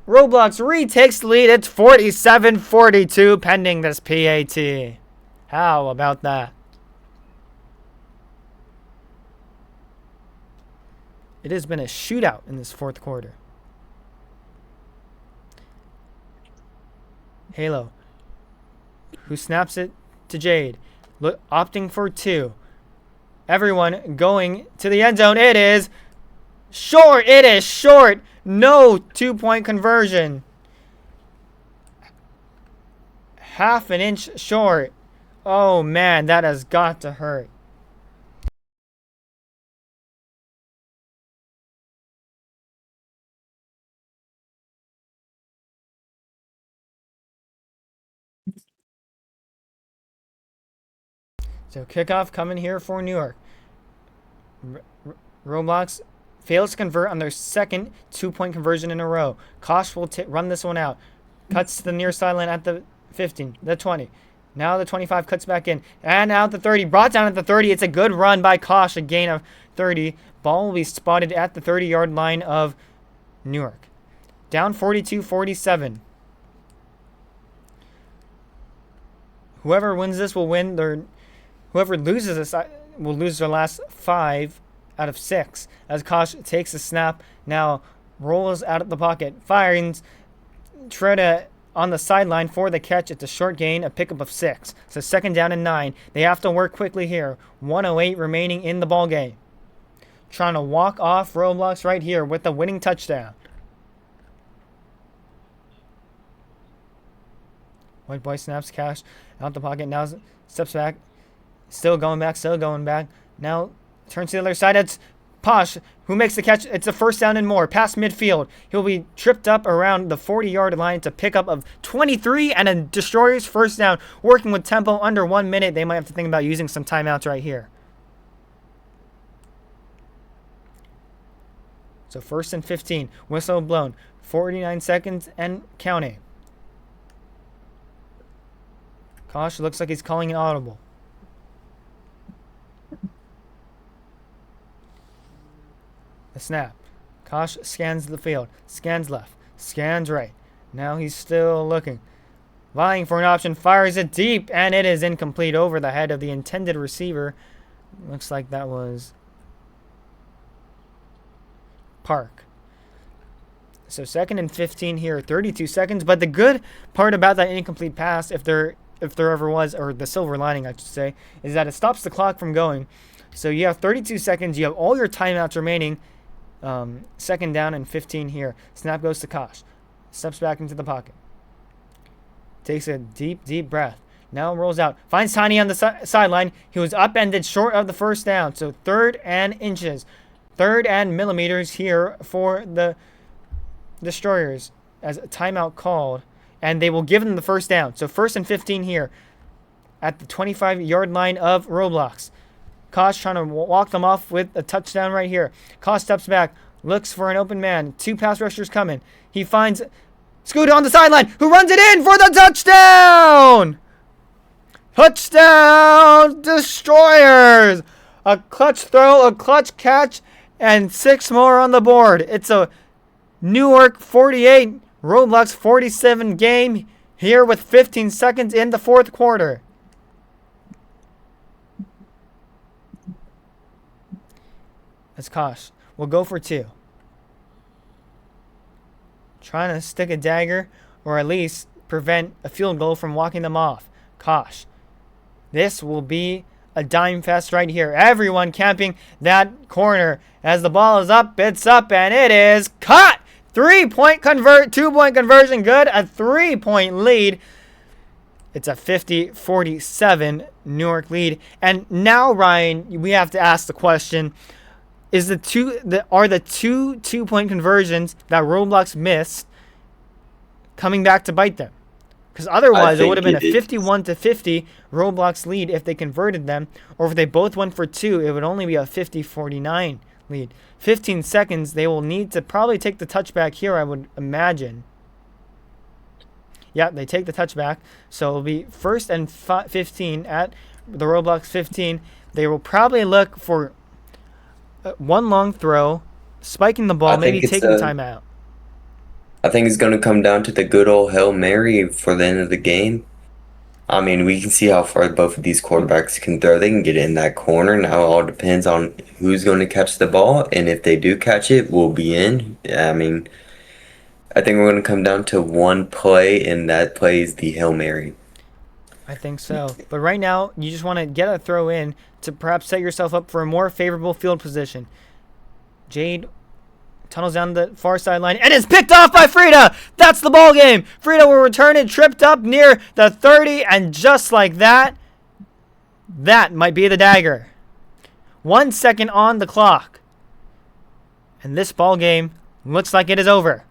Roblox retakes the lead. It's 47-42 pending this PAT. How about that? It has been a shootout in this fourth quarter. Halo, who snaps it to Jade, opting for 2. Everyone going to the end zone. It is short. No 2-point conversion. Half an inch short. Oh man, that has got to hurt. So kickoff coming here for Newark. Roblox fails to convert on their second 2-point conversion in a row. Kosh will run this one out. Cuts to the near sideline at the 15, the 20. Now the 25 cuts back in. And out the 30. Brought down at the 30. It's a good run by Kosh. A gain of 30. Ball will be spotted at the 30-yard line of Newark. Down 42-47. Whoever wins this will win their... Whoever loses this will lose their last 5 out of 6. As Kosh takes a snap, now rolls out of the pocket, fires Treda on the sideline for the catch. It's a short gain, a pickup of 6. So 2nd down and 9. They have to work quickly here. 1:08 remaining in the ball game. Trying to walk off Roblox right here with the winning touchdown. White boy snaps Cash out the pocket. Now steps back. Still going back. Now turns to the other side. It's Posh who makes the catch. It's a 1st down and more. Past midfield. He'll be tripped up around the 40-yard line. It's a pickup of 23 and a Destroyers 1st down. Working with tempo under 1 minute. They might have to think about using some timeouts right here. So 1st and 15. Whistle blown. 49 seconds and counting. Kosh looks like he's calling an audible. The snap. Kosh scans the field. Scans left. Scans right. Now he's still looking. Vying for an option. Fires it deep. And it is incomplete over the head of the intended receiver. Looks like that was Park. So 2nd and 15 here. 32 seconds. But the good part about that incomplete pass, if there ever was, or the silver lining I should say, is that it stops the clock from going. So you have 32 seconds. You have all your timeouts remaining. 2nd down and 15 here. Snap goes to Kosh. Steps back into the pocket. Takes a deep breath. Now rolls out. Finds Tiny on the sideline. He was upended short of the 1st down. So 3rd and inches. 3rd and millimeters here for the Destroyers as a timeout called. And they will give them the 1st down. So 1st and 15 here at the 25-yard line of Roblox. Kosh trying to walk them off with a touchdown right here. Kosh steps back, looks for an open man. 2 pass rushers coming. He finds Scooter on the sideline, who runs it in for the touchdown! Touchdown, Destroyers! A clutch throw, a clutch catch, and 6 more on the board. It's a Newark 48, Roblox 47 game here with 15 seconds in the 4th quarter. As Kosh will go for 2. Trying to stick a dagger or at least prevent a field goal from walking them off. Kosh. This will be a dime fest right here. Everyone camping that corner. As the ball is up, it's up, and it is caught! 2-point conversion good. A 3-point lead. It's a 50-47 Newark lead. And now, Ryan, we have to ask the question, are the 2-point conversions that Roblox missed coming back to bite them? Because otherwise it would have been a 51-50 Roblox lead if they converted them, or if they both went for 2, it would only be a 50-49 lead. 15 seconds, they will need to probably take the touchback here, I would imagine. Yeah, they take the touchback, so it'll be 1st and 15 at the Roblox 15. They will probably look for one long throw, spiking the ball, maybe taking timeout. I think it's going to come down to the good old Hail Mary for the end of the game. I mean, we can see how far both of these quarterbacks can throw. They can get in that corner. Now it all depends on who's going to catch the ball, and if they do catch it, we'll be in. I mean, I think we're going to come down to one play, and that play is the Hail Mary. I think so. But right now, you just want to get a throw in to perhaps set yourself up for a more favorable field position. Jade tunnels down the far sideline and is picked off by Frida. That's the ball game. Frida will return it, tripped up near the 30, and just like that, that might be the dagger. 1 second on the clock. And this ball game looks like it is over.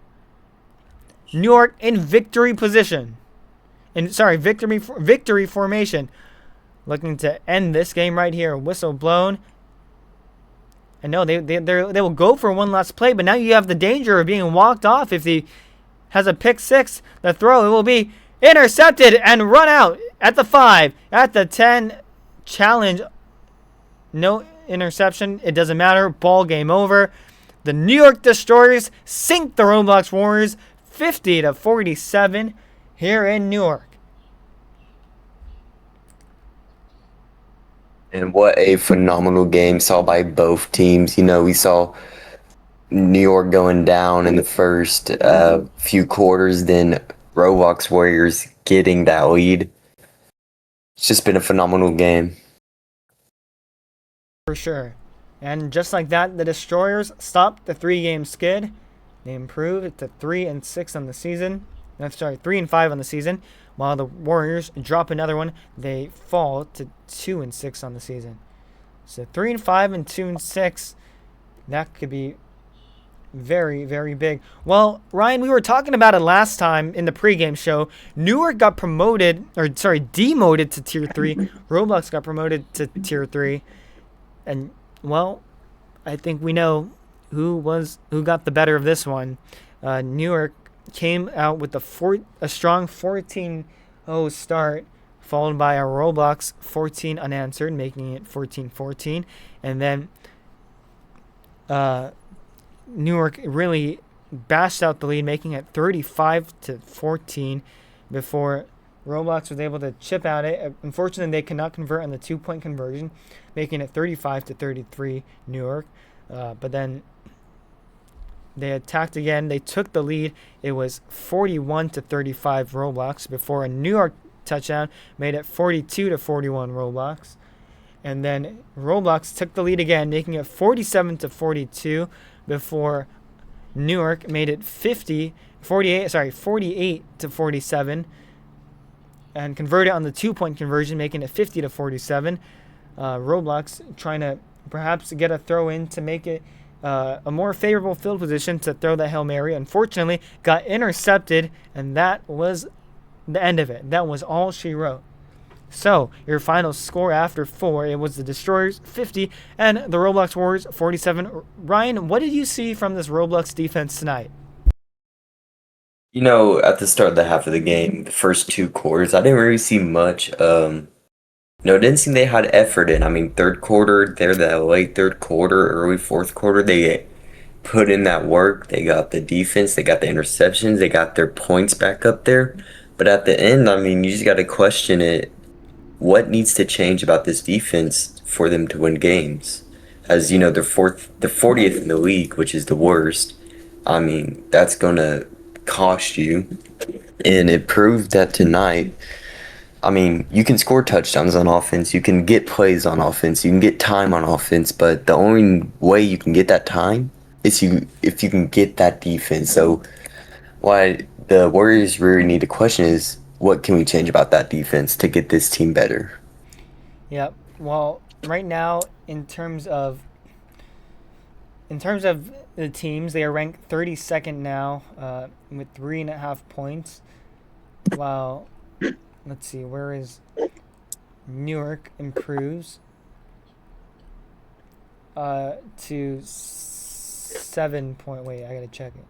Newark in victory position. Victory formation. Looking to end this game right here. Whistle blown. And no, they will go for one last play, but now you have the danger of being walked off. If he has a pick six, the throw, it will be intercepted and run out at the 5, at the 10. Challenge. No interception. It doesn't matter. Ball game over. The New York Destroyers sink the Roblox Warriors 50-47 here in Newark. And what a phenomenal game saw by both teams. You know, we saw New York going down in the first few quarters, then Roblox Warriors getting that lead. It's just been a phenomenal game. For sure. And just like that, the Destroyers stopped the 3-game skid. They improved to 3-6 on the season. 3-5 on the season. While the Warriors drop another one, they fall to 2-6 on the season. So 3-5 and 2-6, that could be very, very big. Well, Ryan, we were talking about it last time in the pregame show. Newark got demoted to Tier 3. Roblox got promoted to Tier 3. And, well, I think we know who got the better of this one. Newark came out with a strong 14-0 start, followed by a Roblox 14 unanswered, making it 14-14. And then Newark really bashed out the lead, making it 35-14 before Roblox was able to chip out it. Unfortunately, they could not convert on the 2-point conversion, making it 35-33 Newark. But then they attacked again. They took the lead. It was 41-35 Roblox before a New York touchdown made it 42-41 Roblox. And then Roblox took the lead again, making it 47-42 before Newark made it 48-47 and converted on the 2-point conversion, making it 50-47. Roblox trying to perhaps get a throw in to make it a more favorable field position to throw that Hail Mary. Unfortunately, got intercepted, and that was the end of it. That was all she wrote. So, your final score after 4, it was the Destroyers 50 and the Roblox Warriors 47. Ryan, what did you see from this Roblox defense tonight? You know, at the start of the half of the game, the first 2 quarters, I didn't really see much. It didn't seem they had effort in. I mean, third quarter, they're the late third quarter, early fourth quarter, they put in that work. They got the defense, they got the interceptions, they got their points back up there. But at the end, I mean, you just got to question it. What needs to change about this defense for them to win games? As you know, they're 40th in the league, which is the worst. I mean, that's going to cost you. And it proved that tonight. I mean, you can score touchdowns on offense, you can get plays on offense, you can get time on offense, but the only way you can get that time is if you can get that defense. So what the Warriors really need to question is, what can we change about that defense to get this team better? Yeah, well, right now, in terms of the teams, they are ranked 32nd now with 3.5 points, while... Let's see, where is Newark improves to 7 point. Wait, I gotta check it.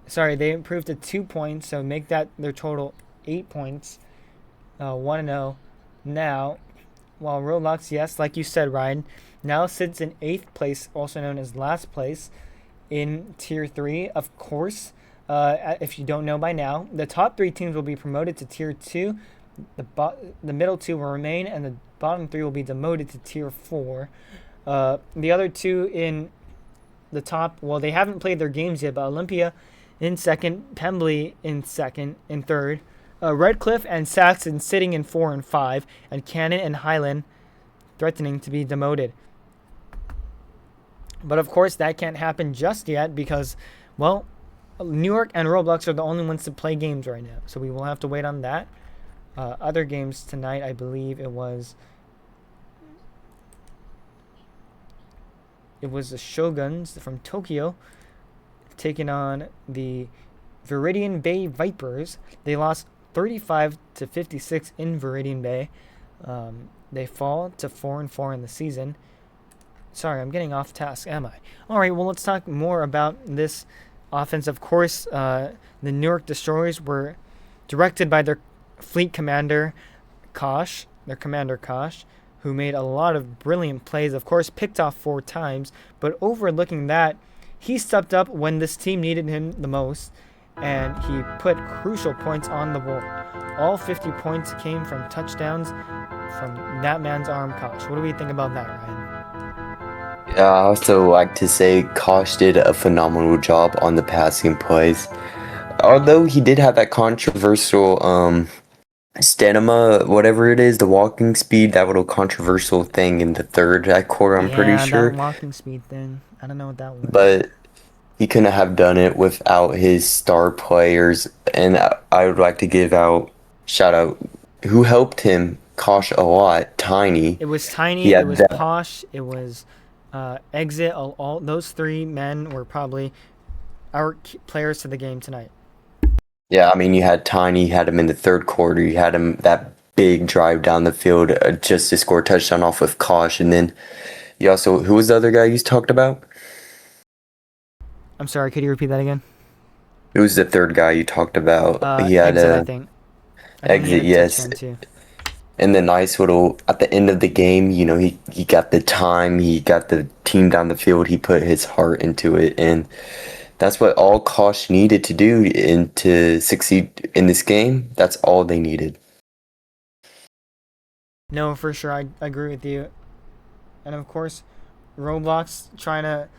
Sorry, they improved to 2 points, so make that their total 8 points. 1-0 now. While Roblox, yes, like you said, Ryan, now sits in 8th place, also known as last place in Tier 3. Of course. If you don't know by now, the top 3 teams will be promoted to Tier 2. The middle 2 will remain, and the bottom 3 will be demoted to Tier 4. The other 2 in the top, well, they haven't played their games yet, but Olympia in 2nd, Pembley in 2nd, in 3rd, Redcliffe and Saxon sitting in 4 and 5, and Cannon and Highland threatening to be demoted. But of course, that can't happen just yet because, well, New York and Roblox are the only ones to play games right now. So we will have to wait on that. Other games tonight, I believe it was the Shoguns from Tokyo taking on the Viridian Bay Vipers. They lost 35-56 in Viridian Bay. They fall to 4-4 in the season. Sorry, I'm getting off task, am I? All right, well, let's talk more about this offense. Of course, the New York Destroyers were directed by their fleet commander, Kosh, who made a lot of brilliant plays. Of course, picked off 4 times, but overlooking that, he stepped up when this team needed him the most, and he put crucial points on the board. All 50 points came from touchdowns from that man's arm, Kosh. What do we think about that, Ryan? Yeah, I also like to say Kosh did a phenomenal job on the passing plays. Although he did have that controversial stamina, whatever it is, the walking speed, that little controversial thing in the third quarter, I'm pretty sure. That walking speed thing. I don't know what that was. But he couldn't have done it without his star players, and I would like to give out shout out who helped him, Kosh, a lot. Tiny. It was Tiny, He it had was that. Posh, it was Exit. All those 3 men were probably our players to the game tonight. Yeah, I mean, you had Tiny, you had him in the third quarter, you had him that big drive down the field just to score a touchdown off with Kosh, and then you also, who was the other guy you talked about? I'm sorry, could you repeat that again? Who was the third guy you talked about? He had Exit, a I think. exit, He had a yes. touchdown too. And the nice little, at the end of the game, you know, he got the time, he got the team down the field, he put his heart into it, and that's what all Kosh needed to do and to succeed in this game. That's all they needed. No, for sure, I agree with you. And of course, Roblox trying to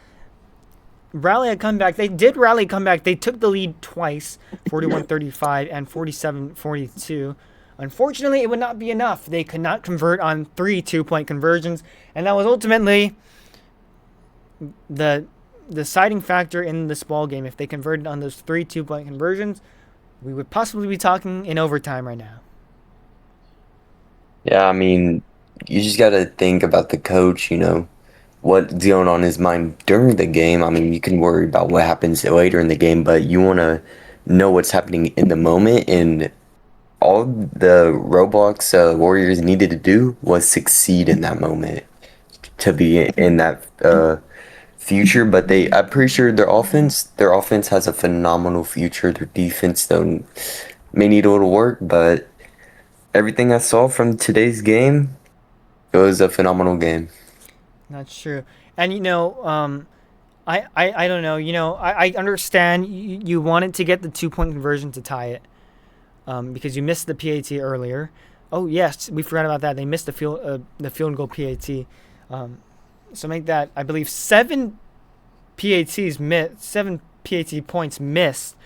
rally a comeback. They did rally a comeback. They took the lead twice, 41-35 and 47-42. Unfortunately, it would not be enough. They could not convert on 3 2-point conversions, and that was ultimately the deciding factor in this ball game. If they converted on those 3 2-point conversions, we would possibly be talking in overtime right now. Yeah, I mean, you just got to think about the coach, you know, what's going on in his mind during the game. I mean, you can worry about what happens later in the game, but you want to know what's happening in the moment. And all the Roblox Warriors needed to do was succeed in that moment to be in that future. But I'm pretty sure their offense has a phenomenal future. Their defense, though, may need a little work, but everything I saw from today's game, it was a phenomenal game. That's true. And I don't know. I understand you wanted to get the 2-point conversion to tie it, because you missed the PAT earlier. Oh yes, we forgot about that. They missed the field goal PAT. So make that, I believe, 7 PAT points missed,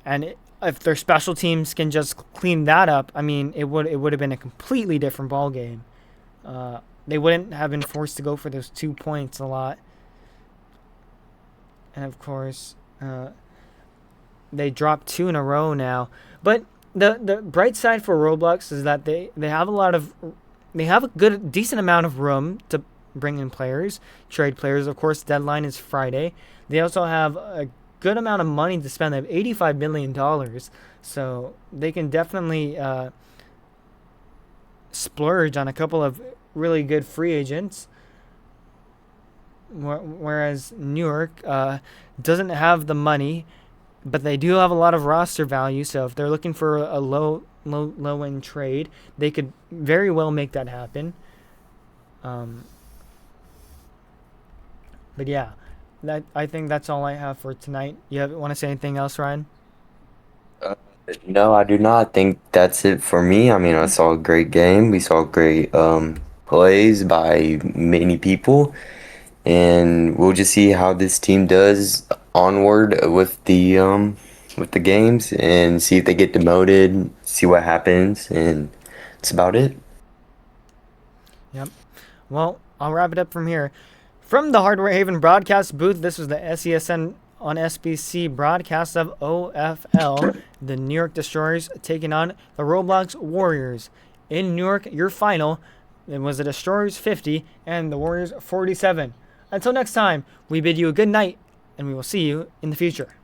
and if their special teams can just clean that up, I mean, it would have been a completely different ball game. They wouldn't have been forced to go for those 2 points a lot. And of course, they dropped 2 in a row now. But the bright side for Roblox is that they have a decent amount of room to bring in players, trade players. Of course, deadline is Friday. They also have a good amount of money to spend. They have $85 million, so they can definitely splurge on a couple of really good free agents. Whereas New York doesn't have the money, but they do have a lot of roster value. So if they're looking for a low end trade, they could very well make that happen. But yeah, I think that's all I have for tonight. You want to say anything else, Ryan? No, I do not think that's it for me. I mean, I saw a great game. We saw great plays by many people, and we'll just see how this team does onward with the games and see if they get demoted, see what happens, and that's about it. Yep. Well, I'll wrap it up from here. From the Hardware Haven broadcast booth, this was the SESN on SBC broadcast of OFL, the New York Destroyers taking on the Roblox Warriors. In New York, your final, it was the Destroyers 50 and the Warriors 47. Until next time, we bid you a good night, and we will see you in the future.